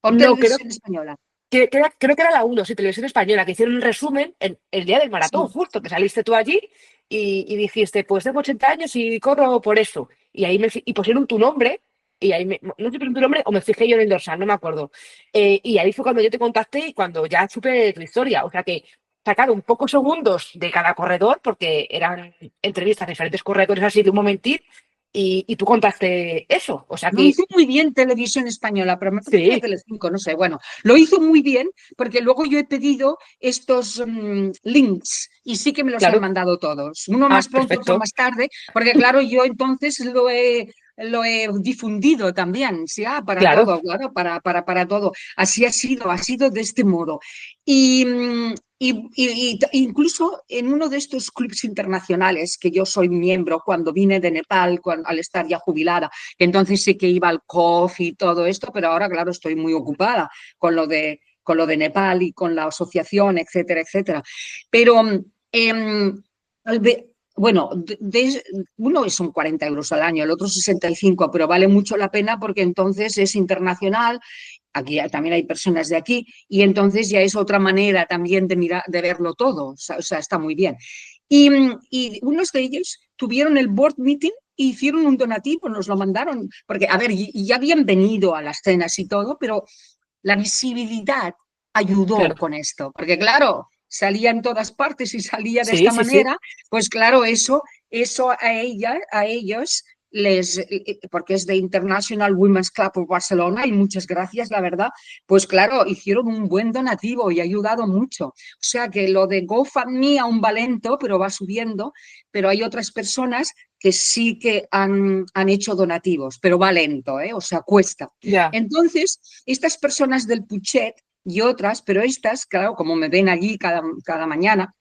o no creo Televisión Española. creo que era la uno, sí, televisión española, que hicieron un resumen en el día del maratón, Sí. justo, que saliste tú allí y dijiste, pues tengo 80 años y corro por eso. Y ahí y pusieron tu nombre, y ahí no sé si pusieron tu nombre o me fijé yo en el dorsal, no me acuerdo. Y ahí fue cuando yo te contacté y cuando ya supe tu historia. O sea que sacaron pocos segundos de cada corredor, porque eran entrevistas a diferentes corredores así de un momentín, y tú contaste eso. O sea Lo que hizo muy bien Televisión Española, pero me parece que era sí, Telecinco, no sé. Bueno, lo hizo muy bien porque luego yo he pedido estos links y sí que me los han claro. mandado todos. Uno Ah, más pronto, otro perfecto. más tarde, porque claro, yo entonces lo he difundido también, ¿sí? Para Claro, todo, claro, para todo. Así ha sido de este modo. Y, incluso en uno de estos clubs internacionales que yo soy miembro cuando vine de Nepal, al estar ya jubilada, entonces sí que iba al COF y todo esto, pero ahora, claro, estoy muy ocupada con lo de Nepal y con la asociación, etcétera, etcétera. Pero, eh, bueno, uno son 40 euros al año, el otro 65, pero vale mucho la pena porque entonces es internacional. Aquí también hay personas de aquí y entonces ya es otra manera también de mirar, de verlo todo, o sea, está muy bien. Y unos de ellos tuvieron el board meeting e hicieron un donativo, nos lo mandaron, porque, a ver, ya habían venido a las cenas y todo, pero la visibilidad ayudó claro. con esto, porque claro, salía en todas partes y salía de Sí, esta sí, sí. manera, pues claro, eso a ellos porque es de International Women's Club of Barcelona y muchas gracias, la verdad, pues claro, hicieron un buen donativo y ha ayudado mucho. O sea que lo de GoFundMe aún va lento, pero va subiendo, pero hay otras personas que sí que han hecho donativos, pero va lento, ¿eh? O sea, cuesta. Ya. Entonces, estas personas del Puchet y otras, pero estas, claro, como me ven allí cada mañana,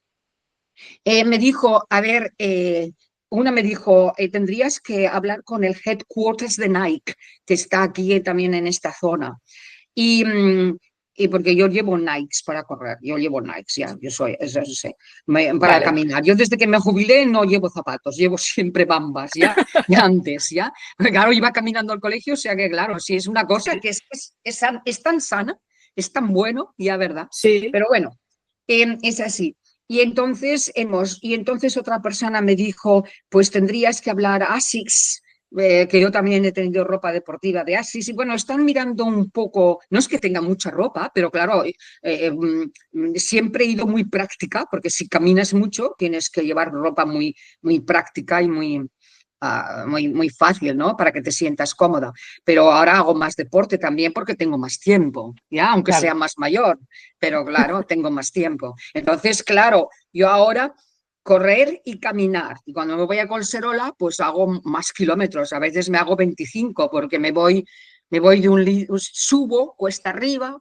me dijo, a ver, una me dijo, tendrías que hablar con el headquarters de Nike, que está aquí también en esta zona. Y, y porque yo llevo Nikes para correr, yo llevo Nikes, ya, yo soy, eso sí, para Vale. caminar. Yo desde que me jubilé no llevo zapatos, llevo siempre bambas, ya antes, ya. Porque claro, iba caminando al colegio, o sea que claro, si es una cosa Sí, que es tan sana, es tan bueno, ya, ¿verdad? sí, Pero bueno, es así. Y entonces otra persona me dijo, pues tendrías que hablar ASICS, que yo también he tenido ropa deportiva de ASICS, y bueno, están mirando un poco, no es que tenga mucha ropa, pero claro, siempre he ido muy práctica, porque si caminas mucho tienes que llevar ropa muy, muy práctica y muy fácil, ¿no? Para que te sientas cómoda. Pero ahora hago más deporte también porque tengo más tiempo, ¿ya? Aunque claro. sea más mayor, pero claro, tengo más tiempo. Entonces, claro, yo ahora correr y caminar. Y cuando me voy a Colserola, pues hago más kilómetros. A veces me hago 25 porque me voy subo cuesta arriba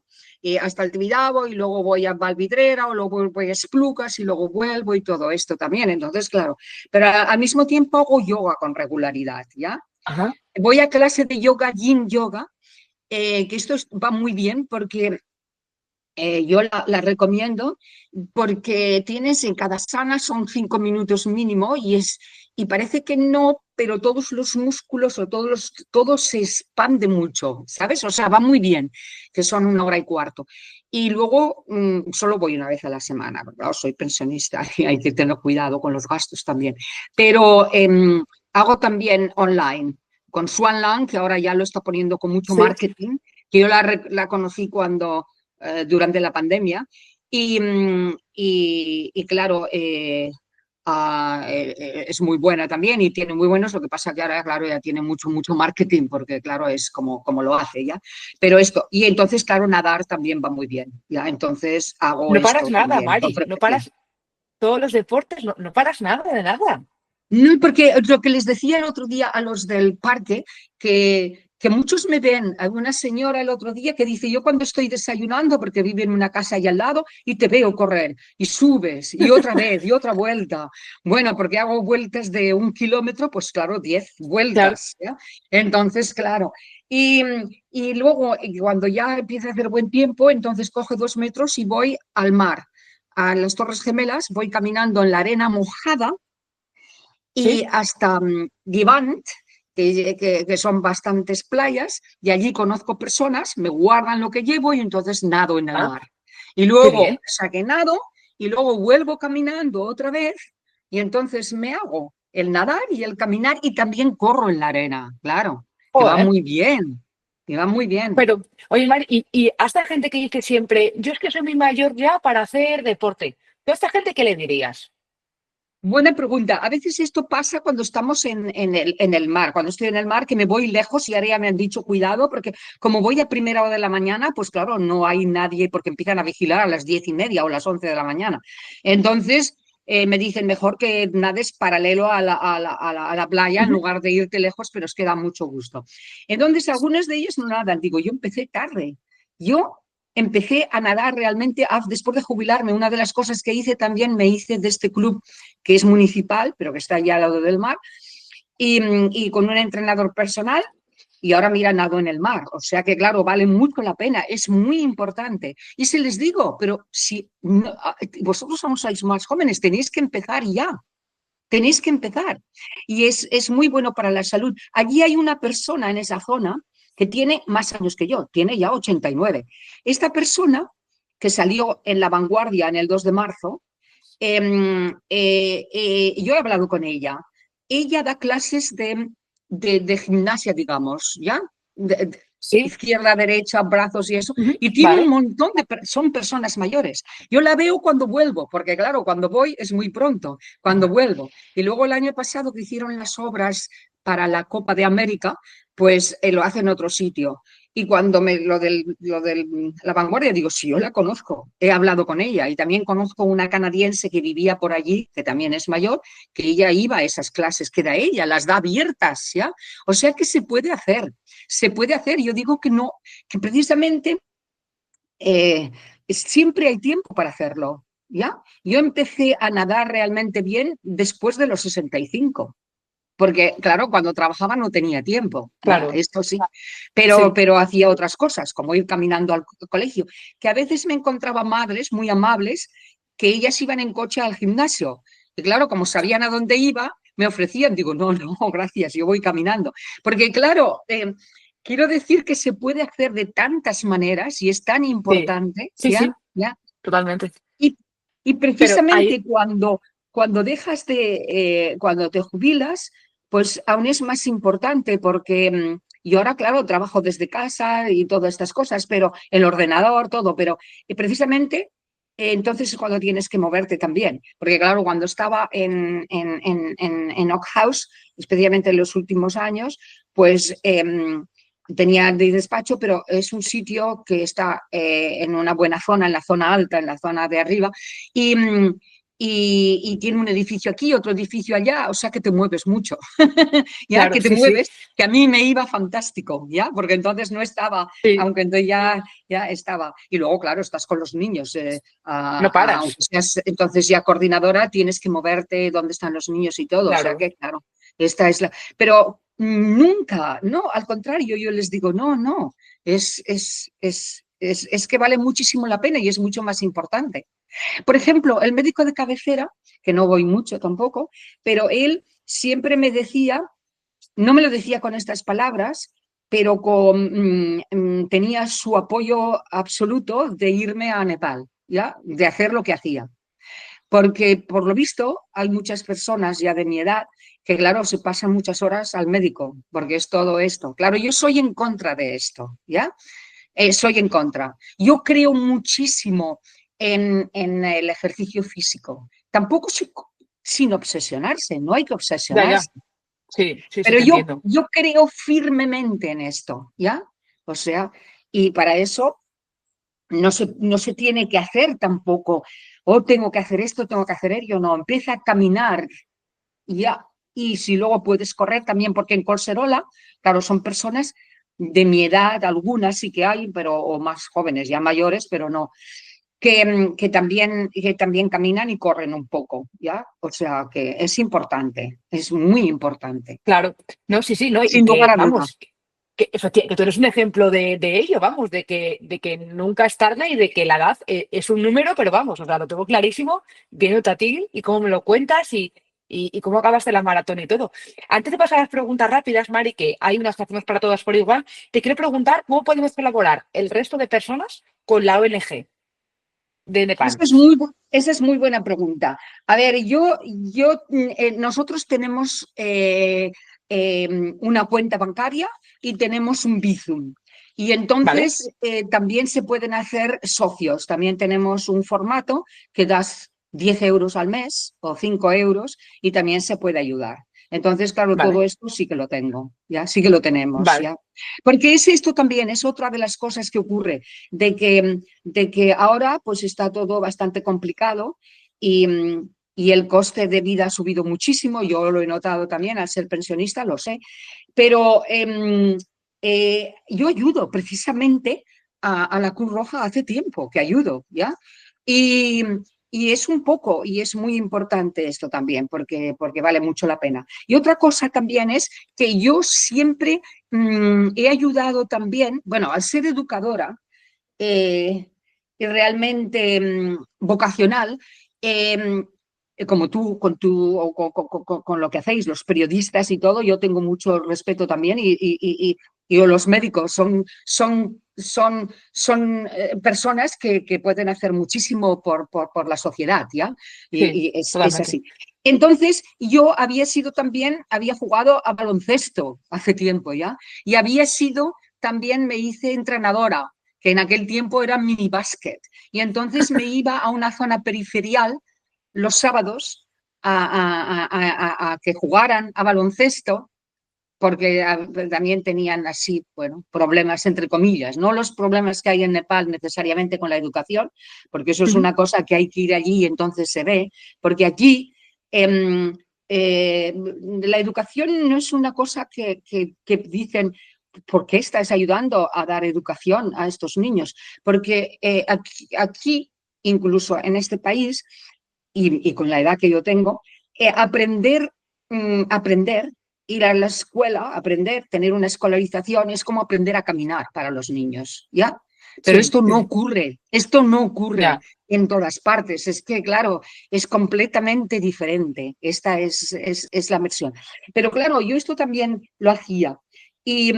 hasta el Tibidabo y luego voy a Valvidrera o luego voy a Esplucas y luego vuelvo y todo esto también. Entonces, claro, pero al mismo tiempo hago yoga con regularidad, ¿ya? Ajá. Voy a clase de yoga, yin yoga, que esto va muy bien porque yo la recomiendo porque tienes en cada sana son 5 minutos mínimo y parece que no, pero todos los músculos o todo se expande mucho, ¿sabes? O sea, va muy bien, que son 1 hora y cuarto. Y luego solo voy una vez a la semana, porque claro, soy pensionista y hay que tener cuidado con los gastos también. Pero hago también online con Swan Lang, que ahora ya lo está poniendo con mucho Sí, marketing, que yo la conocí durante la pandemia. Y claro, es muy buena también y tiene muy buenos, lo que pasa que ahora, claro, ya tiene mucho, mucho marketing, porque, claro, es como lo hace, ¿ya? Pero esto, y entonces, claro, nadar también va muy bien, ¿ya? Entonces hago No paras esto nada, también con Mari, no frecuencia. paras todos los deportes, no paras nada de nada. No, porque lo que les decía el otro día a los del parque, que muchos me ven, hay una señora el otro día que dice, yo cuando estoy desayunando, porque vive en una casa ahí al lado, y te veo correr, y subes, y otra vez, y otra vuelta. Bueno, porque hago vueltas de 1 kilómetro, pues claro, 10 Claro, vueltas, ¿ya? Entonces, claro. Y, y luego, cuando ya empieza a hacer buen tiempo, entonces cojo 2 metros y voy al mar, a las Torres Gemelas, voy caminando en la arena mojada y sí, hasta Givant, que son bastantes playas, y allí conozco personas, me guardan lo que llevo y entonces nado en el ah, mar. Y qué luego bien. saqué nado y luego vuelvo caminando otra vez y entonces me hago el nadar y el caminar y también corro en la arena, claro, que va Joder. muy bien, que va muy bien. Pero, oye, Mari, y a esta gente que dice siempre, yo es que soy muy mayor ya para hacer deporte, ¿tú a esta gente qué le dirías? Buena pregunta. A veces esto pasa cuando estamos en el mar. Cuando estoy en el mar, que me voy lejos y ahora ya me han dicho cuidado, porque como voy a primera hora de la mañana, pues claro, no hay nadie porque empiezan a vigilar a las 10:30 o las 11 de la mañana. Entonces, me dicen mejor que nades paralelo a la playa en Ujú. lugar de irte lejos, pero es que da mucho gusto. Entonces, algunos de ellos no nadan. Digo, yo empecé tarde. Yo empecé a nadar realmente después de jubilarme. Una de las cosas que hice también, me hice de este club que es municipal, pero que está allá al lado del mar, y con un entrenador personal. Y ahora mira, nado en el mar. O sea que, claro, vale mucho la pena, es muy importante. Y se les digo, pero si no, vosotros sois más jóvenes, tenéis que empezar ya. Tenéis que empezar. Y es muy bueno para la salud. Allí hay una persona en esa zona que tiene más años que yo, tiene ya 89. Esta persona, que salió en La Vanguardia en el 2 de marzo, yo he hablado con ella. Ella da clases de gimnasia, digamos, ¿ya? Sí, Izquierda, derecha, brazos y eso, ujú, y tiene un vale. montón son personas mayores. Yo la veo cuando vuelvo, porque claro, cuando voy es muy pronto, cuando vuelvo. Y luego el año pasado que hicieron las obras para la Copa de América, pues lo hacen en otro sitio. Y cuando lo de la vanguardia, digo, sí, yo la conozco, he hablado con ella y también conozco una canadiense que vivía por allí, que también es mayor, que ella iba a esas clases que da ella, las da abiertas, ¿ya? O sea que se puede hacer. Yo digo que no, que precisamente eh, siempre hay tiempo para hacerlo, ¿ya? Yo empecé a nadar realmente bien después de los 65, porque claro, cuando trabajaba no tenía tiempo, ya, Claro, esto sí, sí, pero hacía otras cosas, como ir caminando al colegio, que a veces me encontraba madres muy amables que ellas iban en coche al gimnasio, y claro, como sabían a dónde iba, me ofrecían, digo, no, no, gracias, yo voy caminando, porque claro, quiero decir que se puede hacer de tantas maneras y es tan sí, importante, sí, ¿ya? sí, ¿Ya? totalmente. Y, y Pero precisamente hay, cuando dejas cuando te jubilas, pues aún es más importante porque yo ahora, claro, trabajo desde casa y todas estas cosas, pero el ordenador, todo, pero precisamente entonces es cuando tienes que moverte también, porque claro, cuando estaba en Oak House, especialmente en los últimos años, pues tenía de despacho, pero es un sitio que está en una buena zona, en la zona alta, en la zona de arriba, y, y tiene un edificio aquí, otro edificio allá, o sea que te mueves mucho, ya claro, que te sí, sí, mueves, que a mí me iba fantástico, ya, porque entonces no estaba, sí, aunque entonces ya estaba. Y luego, claro, estás con los niños, no aunque paras, seas entonces ya coordinadora, tienes que moverte dónde están los niños y todo, o sea claro. que, claro, esta es la... Pero nunca, no, al contrario, yo les digo, no, no, es que vale muchísimo la pena y es mucho más importante. Por ejemplo, el médico de cabecera, que no voy mucho tampoco, pero él siempre me decía, no me lo decía con estas palabras, pero tenía su apoyo absoluto de irme a Nepal, ¿ya? De hacer lo que hacía. Porque por lo visto hay muchas personas ya de mi edad que, claro, se pasan muchas horas al médico, porque es todo esto. Claro, yo soy en contra de esto, ¿ya? Soy en contra. Yo creo muchísimo en el ejercicio físico. Tampoco sin obsesionarse, no hay que Ya, ya. obsesionarse. Sí, sí, sí, Pero te entiendo. yo creo firmemente en esto, ¿ya? O sea, y para eso no se tiene que hacer tampoco, o tengo que hacer esto, tengo que hacer ello, no, empieza a caminar ya. Y si luego puedes correr también, porque en Colserola, claro, son personas de mi edad, algunas sí que hay, pero o más jóvenes, ya mayores, pero no, que también caminan y corren un poco, ¿ya? O sea, que es importante, es muy importante, Claro. No, sí, sí, no. Y sin lugar que, a duda. vamos, que tú eres un ejemplo de ello, vamos, de que nunca es tarde y de que la edad es un número, pero vamos, o sea, lo tengo clarísimo, viéndote a ti y cómo me lo cuentas y cómo acabaste la maratón y todo. Antes de pasar a las preguntas rápidas, Mari, que hay unas que hacemos para todas por igual, te quiero preguntar cómo podemos colaborar el resto de personas con la ONG de Nepal. Esa es muy buena pregunta. A ver, nosotros tenemos una cuenta bancaria y tenemos un Bizum. Y ¿Vale? entonces también se pueden hacer socios. También tenemos un formato que das 10 euros al mes o 5 euros y también se puede ayudar. Entonces, claro, todo Vale, esto sí que lo tengo, ya sí que lo tenemos, vale, ya. Porque esto también, es otra de las cosas que ocurre, de que ahora pues está todo bastante complicado y, y el coste de vida ha subido muchísimo. Yo lo he notado también al ser pensionista, lo sé, pero yo ayudo precisamente a la Cruz Roja hace tiempo que ayudo, ¿ya? Y, y es un poco, y es muy importante esto también, porque vale mucho la pena. Y otra cosa también es que yo siempre he ayudado también, bueno, al ser educadora, y realmente vocacional, eh, como tú, con lo que hacéis, los periodistas y todo, yo tengo mucho respeto también y los médicos son personas que pueden hacer muchísimo por la sociedad, ¿ya? sí, Y es totalmente. así. Entonces, yo había jugado a baloncesto hace tiempo, ¿ya? Y también me hice entrenadora, que en aquel tiempo era mini básquet. Y entonces me iba a una zona periferial los sábados a que jugaran a baloncesto, porque también tenían así, bueno, problemas entre comillas, no los problemas que hay en Nepal necesariamente con la educación, porque eso es Ujú. una cosa que hay que ir allí y entonces se ve, porque aquí la educación no es una cosa que dicen, ¿por qué estás ayudando a dar educación a estos niños? Porque aquí, incluso en este país, y con la edad que yo tengo, aprender, ir a la escuela, aprender, tener una escolarización, es como aprender a caminar para los niños, ¿ya? Pero Sí, sí, sí, esto no ocurre ya, en todas partes. Es que, claro, es completamente diferente. Esta es la versión. Pero claro, yo esto también lo hacía. Y,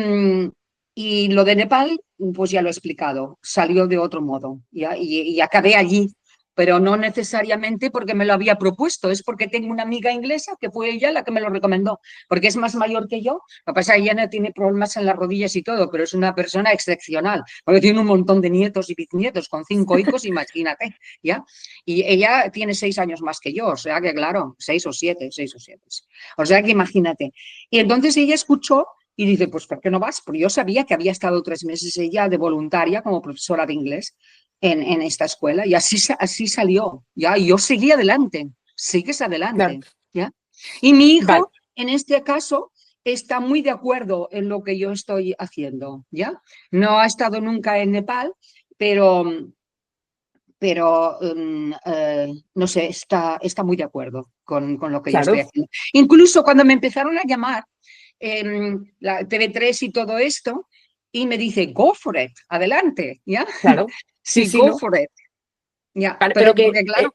y lo de Nepal, pues ya lo he explicado, salió de otro modo, ¿ya? Y acabé allí, pero no necesariamente porque me lo había propuesto, es porque tengo una amiga inglesa que fue ella la que me lo recomendó, porque es más mayor que yo. Lo que pasa es que ella no tiene problemas en las rodillas y todo, pero es una persona excepcional, porque tiene un montón de nietos y bisnietos con 5 hijos, imagínate, ¿ya? Y ella tiene 6 años más que yo, o sea que claro, 6 o 7. O sea que imagínate. Y entonces ella escuchó y dice, pues ¿por qué no vas? Porque yo sabía que había estado 3 meses ella de voluntaria como profesora de inglés esta escuela y así salió, ¿ya? Y yo seguí adelante, sigues claro. adelante, ¿ya? Y mi Vale, hijo, en este caso, está muy de acuerdo en lo que yo estoy haciendo, ¿ya? No ha estado nunca en Nepal, pero, pero no sé, está muy de acuerdo con lo que yo estoy claro, haciendo. Incluso cuando me empezaron a llamar la TV3 y todo esto, y me dice, go for it, adelante, ¿ya? claro. Sí, Sí, sí, go ¿no? for it, ya, Vale, pero pero porque claro,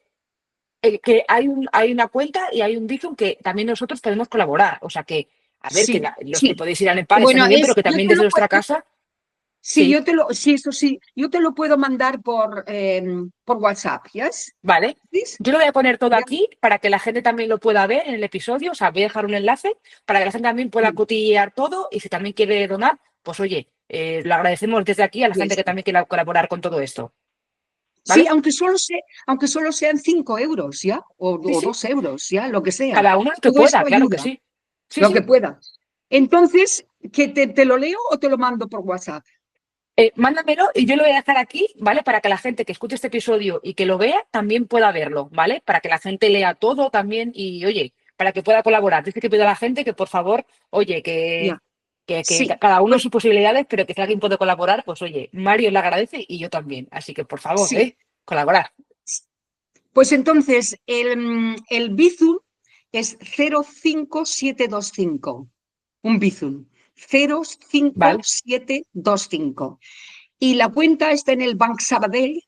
que hay una cuenta y hay un Bizum que también nosotros podemos colaborar. O sea que, a ver, que sí, los que sí. podéis ir a Nepal está Bueno, muy bien, pero que también desde nuestra casa, sí, sí, sí, eso sí, yo te lo puedo mandar por WhatsApp, ¿yes? ¿vale? ¿Sí? Yo lo voy a poner todo Ya, aquí para que la gente también lo pueda ver en el episodio. O sea, voy a dejar un enlace para que la gente también pueda sí, cotillear todo y si también quiere donar, pues oye, lo agradecemos desde aquí a la gente que yes. también quiera colaborar con todo esto. Sí, ¿vale? aunque solo sean 5 euros, ¿ya? Sí, O sí, 2 euros, ¿ya? Lo que sea. cada uno lo que Todo esto pueda, claro que ayuda, sí. Sí, lo que sí. pueda. Entonces, ¿que te lo leo o te lo mando por WhatsApp? Mándamelo y yo lo voy a dejar aquí, ¿vale? Para que la gente que escuche este episodio y que lo vea también pueda verlo, ¿vale? Para que la gente lea todo también y, oye, para que pueda colaborar. Dice que pido a la gente que, por favor, oye, Ya. que Sí, cada uno pues sus posibilidades, pero que si alguien puede colaborar, pues, oye, Mario le agradece y yo también. Así que, por favor, sí. colaborar. Pues entonces, el Bizum es 05725. Un Bizum. cero cinco ¿Vale? siete dos cinco. Y la cuenta está en el Banc Sabadell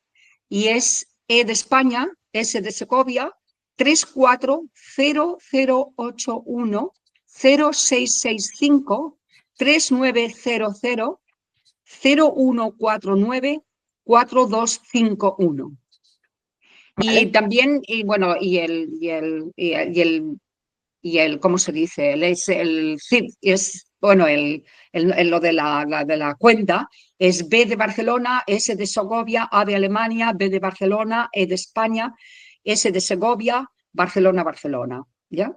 y es E de España, S de Segovia, 3408100665 3900 4149 4251. Y ¿Vale? también, y bueno, ¿cómo se dice? El CIF es, bueno, lo de de la cuenta es B de Barcelona, S de Segovia, A de Alemania, B de Barcelona, E de España, S de Segovia, Barcelona, Barcelona, ¿ya?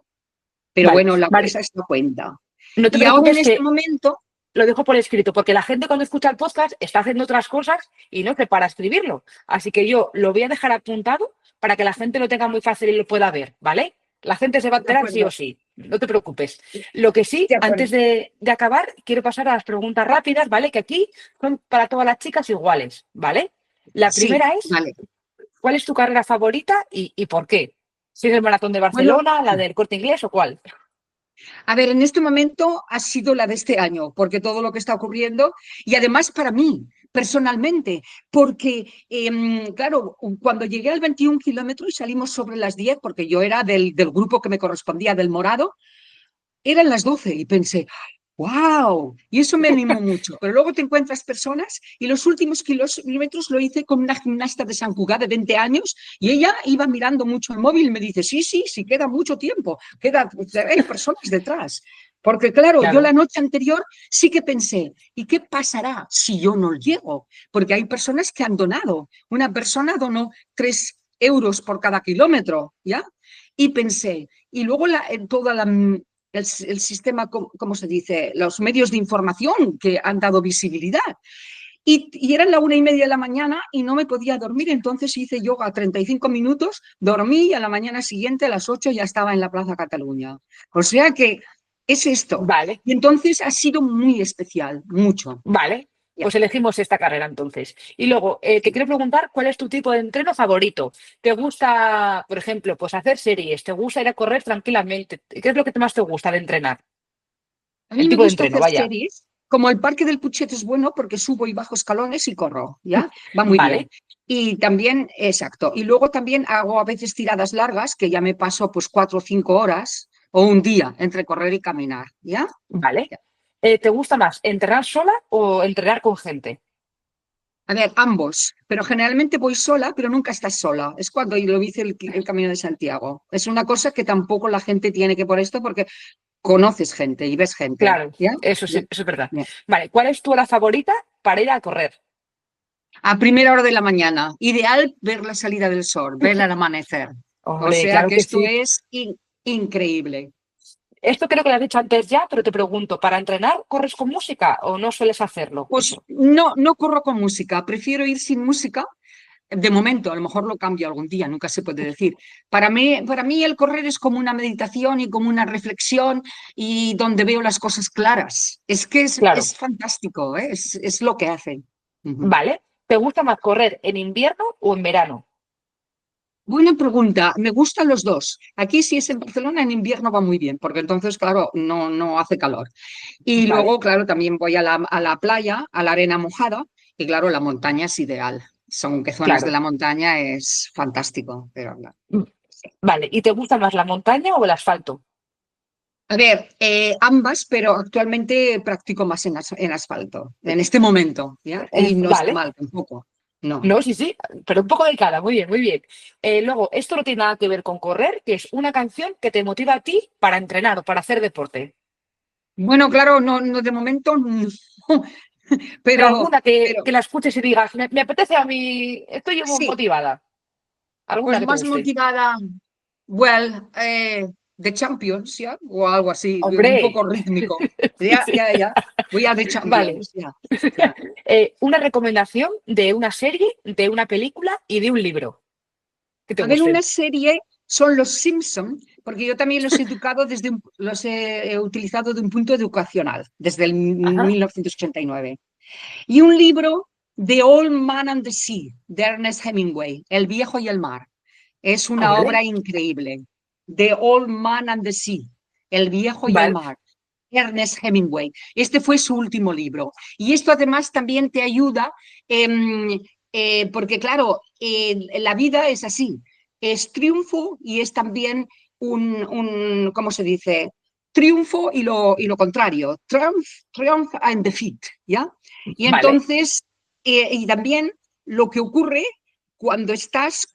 Pero Vale. bueno, Vale. esa es la cuenta. No te Y ahora en preocupes este que momento, lo dejo por escrito, porque la gente cuando escucha el podcast está haciendo otras cosas y no prepara escribirlo. Así que yo lo voy a dejar apuntado para que la gente lo tenga muy fácil y lo pueda ver, ¿vale? La gente se va a de enterar sí o acuerdo, sí, no te preocupes. Lo que sí, de acuerdo, antes de acabar, quiero pasar a las preguntas rápidas, ¿vale? Que aquí son para todas las chicas iguales, ¿vale? La sí, primera es, vale. ¿cuál es tu carrera favorita y por qué? ¿Si es el Maratón de Bueno, Barcelona, la del Corte Inglés o cuál? a ver, en este momento ha sido la de este año, porque todo lo que está ocurriendo, y además para mí, personalmente, porque, claro, cuando llegué al 21 kilómetros y salimos sobre las 10, porque yo era del grupo que me correspondía, del morado, eran las 12 y pensé, ¡wow! Y eso me animó mucho. Pero luego te encuentras personas y los últimos kilómetros lo hice con una gimnasta de San Cugat de 20 años y ella iba mirando mucho el móvil y me dice, sí, sí, sí, queda mucho tiempo, hay personas detrás. Porque claro, yo la Claro, noche anterior sí que pensé, ¿y qué pasará si yo no llego? Porque hay personas que han donado. Una persona donó 3 euros por cada kilómetro, ¿ya? Y pensé, y luego toda el sistema, ¿cómo se dice? Los medios de información que han dado visibilidad. Y eran la 1:30 de la mañana y no me podía dormir, entonces hice yoga 35 minutos, dormí y a la mañana siguiente, a las 8 ya estaba en la Plaza Cataluña. O sea que es esto. vale. Y entonces ha sido muy especial, mucho. Vale, Ya. pues elegimos esta carrera entonces. Y luego, te quiero preguntar cuál es tu tipo de entreno favorito. ¿Te gusta, por ejemplo, pues hacer series? ¿Te gusta ir a correr tranquilamente? ¿Qué es lo que más te gusta de entrenar? A El mí me tipo de gusta entreno, hacer vaya. series. Como el Parque del Puchet es bueno porque subo y bajo escalones y corro, ¿ya? Va muy bien. Vale, Y también, exacto. Y luego también hago a veces tiradas largas, que ya me paso pues 4 o 5 horas o un día entre correr y caminar, ¿ya? vale. ¿Te gusta más entrenar sola o entrenar con gente? A ver, ambos, pero generalmente voy sola, pero nunca estás sola. Es cuando lo hice el Camino de Santiago. Es una cosa que tampoco la gente tiene que por esto, porque conoces gente y ves gente, Claro, ¿ya? eso sí, ¿Ya? eso es verdad. ¿Ya? Vale, ¿cuál es tu hora favorita para ir a correr? A primera hora de la mañana. Ideal ver la salida del sol, ver el amanecer. O Hombre, sea claro que que esto sí. es increíble. Esto creo que lo has dicho antes ya, pero te pregunto, ¿para entrenar corres con música o no sueles hacerlo? Pues no, no corro con música, prefiero ir sin música. De momento, a lo mejor lo cambio algún día, nunca se puede decir. Para mí el correr es como una meditación y como una reflexión y donde veo las cosas claras. Es que Claro, es fantástico, ¿eh? Es lo que hacen. Ujú. vale. ¿Te gusta más correr en invierno o en verano? Buena pregunta. Me gustan los dos. Aquí, si es en Barcelona, en invierno va muy bien, porque entonces, claro, no hace calor. Y Vale, luego, claro, también voy a la playa, a la arena mojada, y claro, la montaña es ideal. Son que zonas de claro. la montaña es fantástico, pero no. Mm, vale, ¿y te gusta más la montaña o el asfalto? A ver, ambas, pero actualmente practico más en asfalto, en este momento, ¿ya? Y no está Vale, mal tampoco, no. no, sí, sí, pero un poco de cada, muy bien, muy bien. Luego, esto no tiene nada que ver con correr, que es una canción que te motiva a ti para entrenar o para hacer deporte. Bueno, claro, no, de momento no, Pero Pero, alguna pero que la escuches y digas, me apetece a mí, estoy sí, motivada. Alguna pues que te más guste. motivada, well, The Champions, ¿ya? O algo así, un Hombre, poco rítmico. Ya, sí. ya, ya. Voy a The Vale. Champions, ya, ya. Una recomendación de una serie, de una película y de un libro que te A ver, una gusten. serie son Los Simpson, porque yo también los he educado los he utilizado de un punto educacional, desde el Ajá. 1989. Y un libro, The Old Man and the Sea, de Ernest Hemingway, El viejo y el mar. Es Ah, una vale. obra increíble. The Old Man and the Sea, El viejo y el Vale. mar. Ernest Hemingway. Este fue su último libro. Y esto además también te ayuda, porque claro, la vida es así. Es triunfo y es también ¿cómo se dice? Triunfo y lo contrario. Triumph and defeat, ¿ya? Y Vale. entonces, y también lo que ocurre cuando estás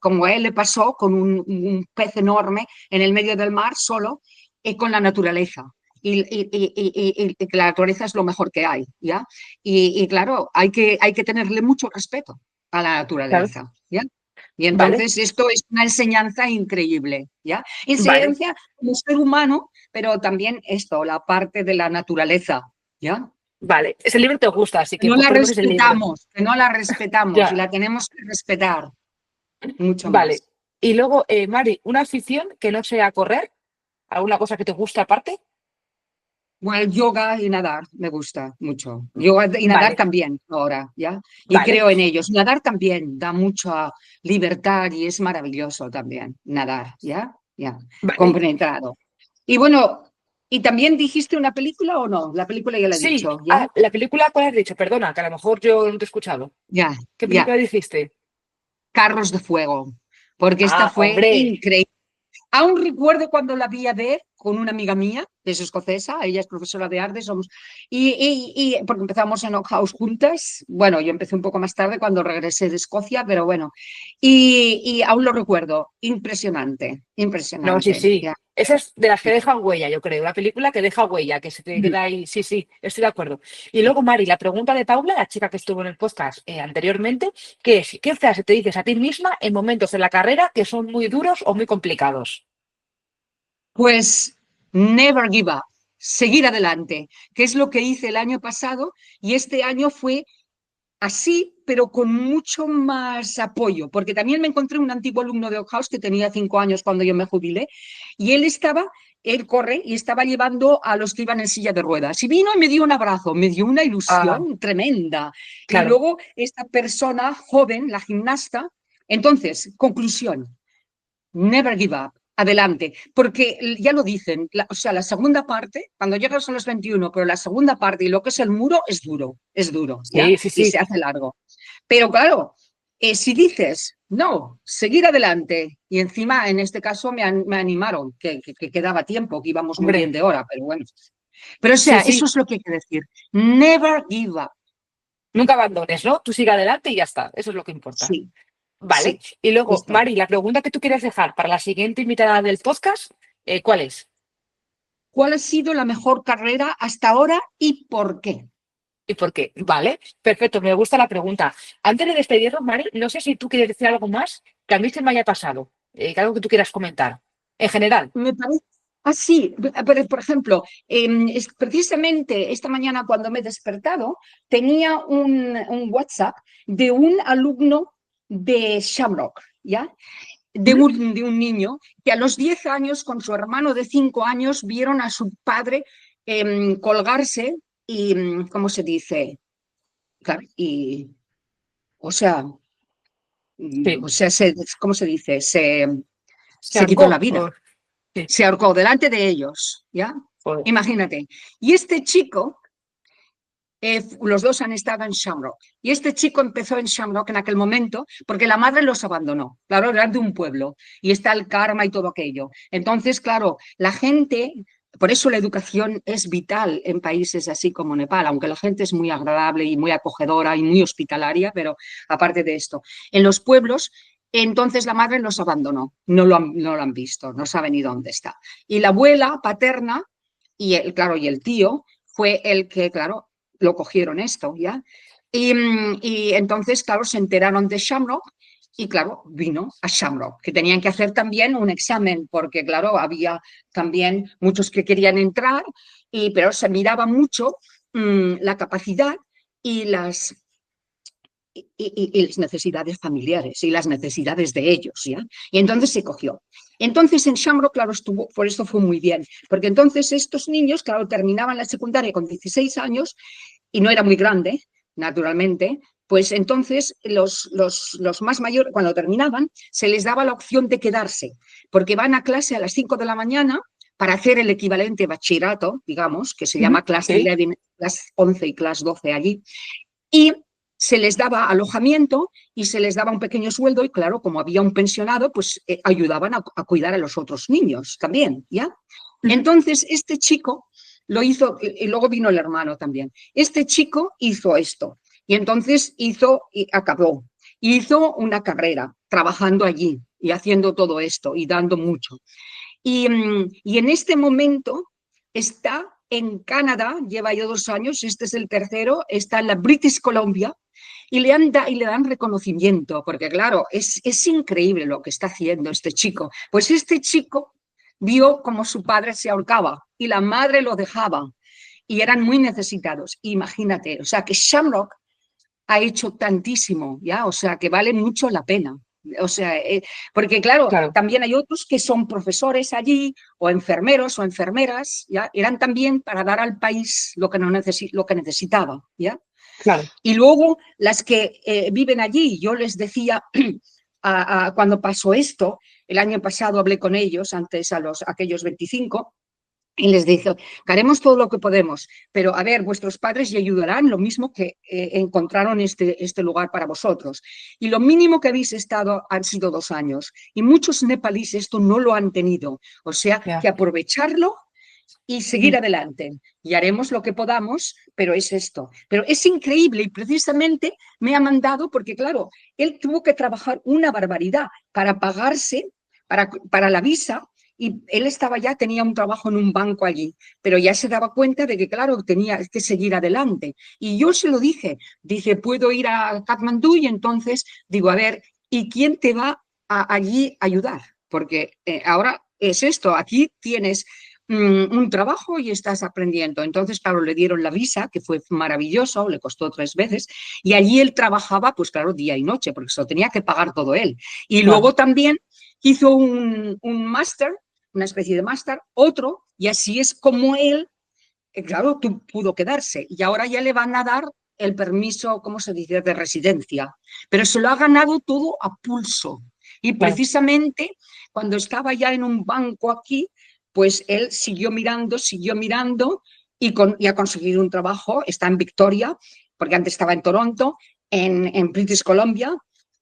como a él le pasó, con un pez enorme en el medio del mar solo, con la naturaleza. Y que la naturaleza es lo mejor que hay, ¿ya? Y claro, hay que tenerle mucho respeto a la Claro. naturaleza, ¿ya? Y Vale. entonces esto es una enseñanza increíble, ¿ya? Vale. Enseñanza como ser humano, pero también esto, la parte de la naturaleza, ¿ya? Vale. Ese libro te gusta, así Que que no la ponemos ese libro. respetamos, que no la respetamos y Ya. la tenemos que respetar mucho Vale. más. Y luego, Mari, una afición que no sea correr, alguna cosa que te guste aparte. Bueno, el yoga y nadar me gusta mucho. Yoga y nadar Vale. también ahora, ¿ya? Y Vale. creo en ellos. Nadar también da mucha libertad y es maravilloso también nadar, ¿ya? Ya, Vale. compenetrado. Y bueno, ¿y también dijiste una película o no? La película ya la he Sí. dicho, ¿ya? Ah, la película, ¿cuál has dicho? Perdona, que a lo mejor yo no te he escuchado. Ya, ¿Qué película ya. dijiste? Carros de Fuego, porque esta Ah, fue hombre. increíble. Aún recuerdo cuando la vi a ver con una amiga mía, que es escocesa, ella es profesora de arte, porque empezamos en Oak House juntas. Bueno, yo empecé un poco más tarde cuando regresé de Escocia, pero bueno, y aún lo recuerdo, impresionante, No, sí, impresionante. sí. Ya. Esa es de las que dejan huella, yo creo. La película que deja huella, que se te queda ahí. Sí, sí, estoy de acuerdo. Y luego, Mari, la pregunta de Paula, la chica que estuvo en el podcast anteriormente, que es, ¿qué frase te dices a ti misma en momentos de la carrera que son muy duros o muy complicados? Pues never give up, seguir adelante, que es lo que hice el año pasado y este año fue así, pero con mucho más apoyo, porque también me encontré un antiguo alumno de Oak House que tenía 5 años cuando yo me jubilé, y él corre y estaba llevando a los que iban en silla de ruedas. Y vino y me dio un abrazo, me dio una Ah, ilusión tremenda. Y claro, luego esta persona joven, la gimnasta, entonces, conclusión, never give up. Adelante, porque ya lo dicen, o sea, la segunda parte, cuando llegas a los 21, pero la segunda parte y lo que es el muro es duro, ¿ya? sí, sí, Y sí. se hace largo. Pero claro, si dices, no, seguir adelante, y encima en este caso me animaron, que quedaba tiempo, que íbamos muy bien Hombre, de hora, pero bueno. Pero o sí, sea, eso sí. es lo que hay que decir. Never give up. Nunca abandones, ¿no? Tú sigue adelante y ya está. Eso es lo que importa. Sí, Vale. sí, Y luego, justo. Mari, la pregunta que tú quieres dejar para la siguiente invitada del podcast, ¿cuál es? ¿Cuál ha sido la mejor carrera hasta ahora y por qué? ¿Y por qué? Vale, perfecto, me gusta la pregunta. Antes de despedirnos, Mari, no sé si tú quieres decir algo más que a mí se me haya pasado, que algo que tú quieras comentar. En general. Me parece. Ah, sí, pero por ejemplo, precisamente esta mañana cuando me he despertado, tenía un WhatsApp de un alumno de Shamrock, ¿ya? ¿Mm? De un niño que a los 10 años, con su hermano de 5 años, vieron a su padre colgarse y, ¿cómo se dice? Claro, y, o sea, Sí, ¿cómo se dice? se Se quitó la ahorcó. vida. Sí, Se ahorcó delante de ellos, ¿ya? joder. Imagínate. Y este chico, los dos han estado en Shamrock, y este chico empezó en Shamrock en aquel momento porque la madre los abandonó, claro, eran de un pueblo, y está el karma y todo aquello. Entonces, claro, la gente, por eso la educación es vital en países así como Nepal, aunque la gente es muy agradable y muy acogedora y muy hospitalaria, pero aparte de esto, en los pueblos. Entonces la madre los abandonó, no lo han visto, no saben ni dónde está. Y la abuela paterna claro, y el tío fue el que, claro, lo cogieron esto, ¿ya? Y entonces, claro, se enteraron de Shamrock y, claro, vino a Shamrock, que tenían que hacer también un examen, porque, claro, había también muchos que querían entrar, pero se miraba mucho la capacidad y y las necesidades familiares y las necesidades de ellos, ¿ya? Y entonces se cogió. Entonces en Shamrock, claro, estuvo, por eso fue muy bien, porque entonces estos niños, claro, terminaban la secundaria con 16 años y no era muy grande, naturalmente, pues entonces los más mayores, cuando terminaban, se les daba la opción de quedarse, porque van a clase a las 5 de la mañana para hacer el equivalente bachillerato, digamos, que se llama clase Sí. 11, clase 11 y clase 12 allí, y se les daba alojamiento y se les daba un pequeño sueldo y claro, como había un pensionado, pues ayudaban a cuidar a los otros niños también, ¿ya? Entonces, este chico lo hizo, y luego vino el hermano también. Este chico hizo esto y entonces acabó, hizo una carrera trabajando allí y haciendo todo esto y dando mucho. Y en este momento está en Canadá, lleva ya 2 años, este es el tercero, está en la British Columbia y le dan reconocimiento, porque claro, es increíble lo que está haciendo este chico. Pues este chico vio como su padre se ahorcaba y la madre lo dejaba y eran muy necesitados. Imagínate, o sea que Shamrock ha hecho tantísimo, ¿ya? O sea que vale mucho la pena. O sea, porque claro, Claro. también hay otros que son profesores allí, o enfermeros o enfermeras, ¿ya? Eran también para dar al país lo que, no lo que necesitaba, ¿ya? Claro. Y luego las que viven allí, yo les decía, cuando pasó esto, el año pasado hablé con ellos, antes aquellos 25, y les dije, haremos todo lo que podemos, pero a ver, vuestros padres ya ayudarán lo mismo que encontraron este lugar para vosotros. Y lo mínimo que habéis estado han sido 2 años. Y muchos nepalíes esto no lo han tenido. O sea, Ya. que aprovecharlo y seguir adelante. Y haremos lo que podamos, pero es esto. Pero es increíble y precisamente me ha mandado, porque claro, él tuvo que trabajar una barbaridad para pagarse, para la visa, y él tenía un trabajo en un banco allí, pero ya se daba cuenta de que, claro, tenía que seguir adelante. Y yo se lo dije, dice, puedo ir a Katmandú y entonces digo, a ver, ¿y quién te va allí a ayudar? Porque ahora es esto, aquí tienes un trabajo y estás aprendiendo. Entonces, claro, le dieron la visa, que fue maravilloso, le costó 3 veces, y allí él trabajaba, pues claro, día y noche, porque se lo tenía que pagar todo él. Y Claro. luego también hizo un máster, una especie de máster, otro, y así es como él, claro, pudo quedarse. Y ahora ya le van a dar el permiso, ¿cómo se dice?, de residencia. Pero se lo ha ganado todo a pulso. Y Claro. precisamente cuando estaba ya en un banco aquí, pues él siguió mirando y ha conseguido un trabajo. Está en Victoria, porque antes estaba en Toronto, en British Columbia,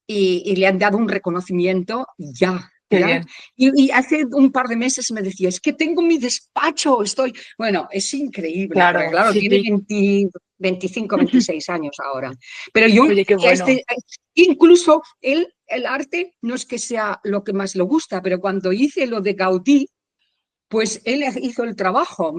y le han dado un reconocimiento ya. Qué ¿Ya? bien. Y hace un par de meses me decía, es que tengo mi despacho, estoy... Bueno, es increíble, porque Claro. claro, Sí, tiene sí. 25, 26 años ahora. Pero yo, Oye, qué bueno. incluso el arte no es que sea lo que más le gusta, pero cuando hice lo de Gaudí, pues él hizo el trabajo,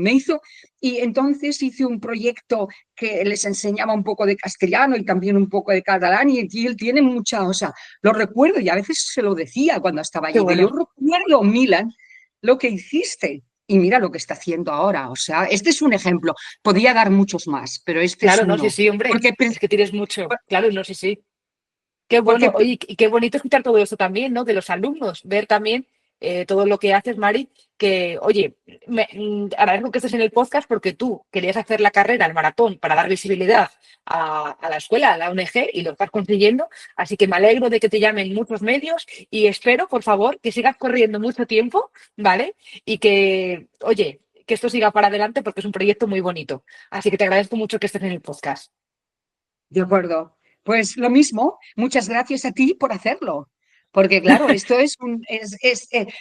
y entonces hice un proyecto que les enseñaba un poco de castellano y también un poco de catalán, y él tiene mucha, o sea, lo recuerdo y a veces se lo decía cuando estaba Qué allí, que yo bueno. recuerdo, Milan, lo que hiciste. Y mira lo que está haciendo ahora. O sea, este es un ejemplo. Podría dar muchos más, pero este es Claro, no, sí, uno. sí, hombre. Porque, Es que tienes mucho. Claro, no, sí, sí. Qué porque bueno, oye, y qué bonito escuchar todo esto también, ¿no? De los alumnos, ver también todo lo que haces, Mari, que, oye, agradezco que estés en el podcast porque tú querías hacer la carrera, el maratón, para dar visibilidad a la escuela, a la ONG, y lo estás consiguiendo, así que me alegro de que te llamen muchos medios y espero, por favor, que sigas corriendo mucho tiempo, ¿vale? Y que, oye, que esto siga para adelante porque es un proyecto muy bonito. Así que te agradezco mucho que estés en el podcast. De acuerdo. Pues lo mismo, muchas gracias a ti por hacerlo, porque claro, esto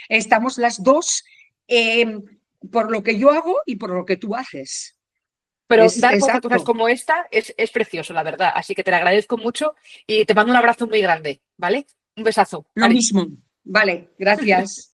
estamos las dos eh, por lo que yo hago y por lo que tú haces. Pero Es dar voz a cosas exacto. como esta es precioso, la verdad. Así que te lo agradezco mucho y te mando un abrazo muy grande, ¿vale? Un besazo, Lo Mari. mismo. Vale, gracias.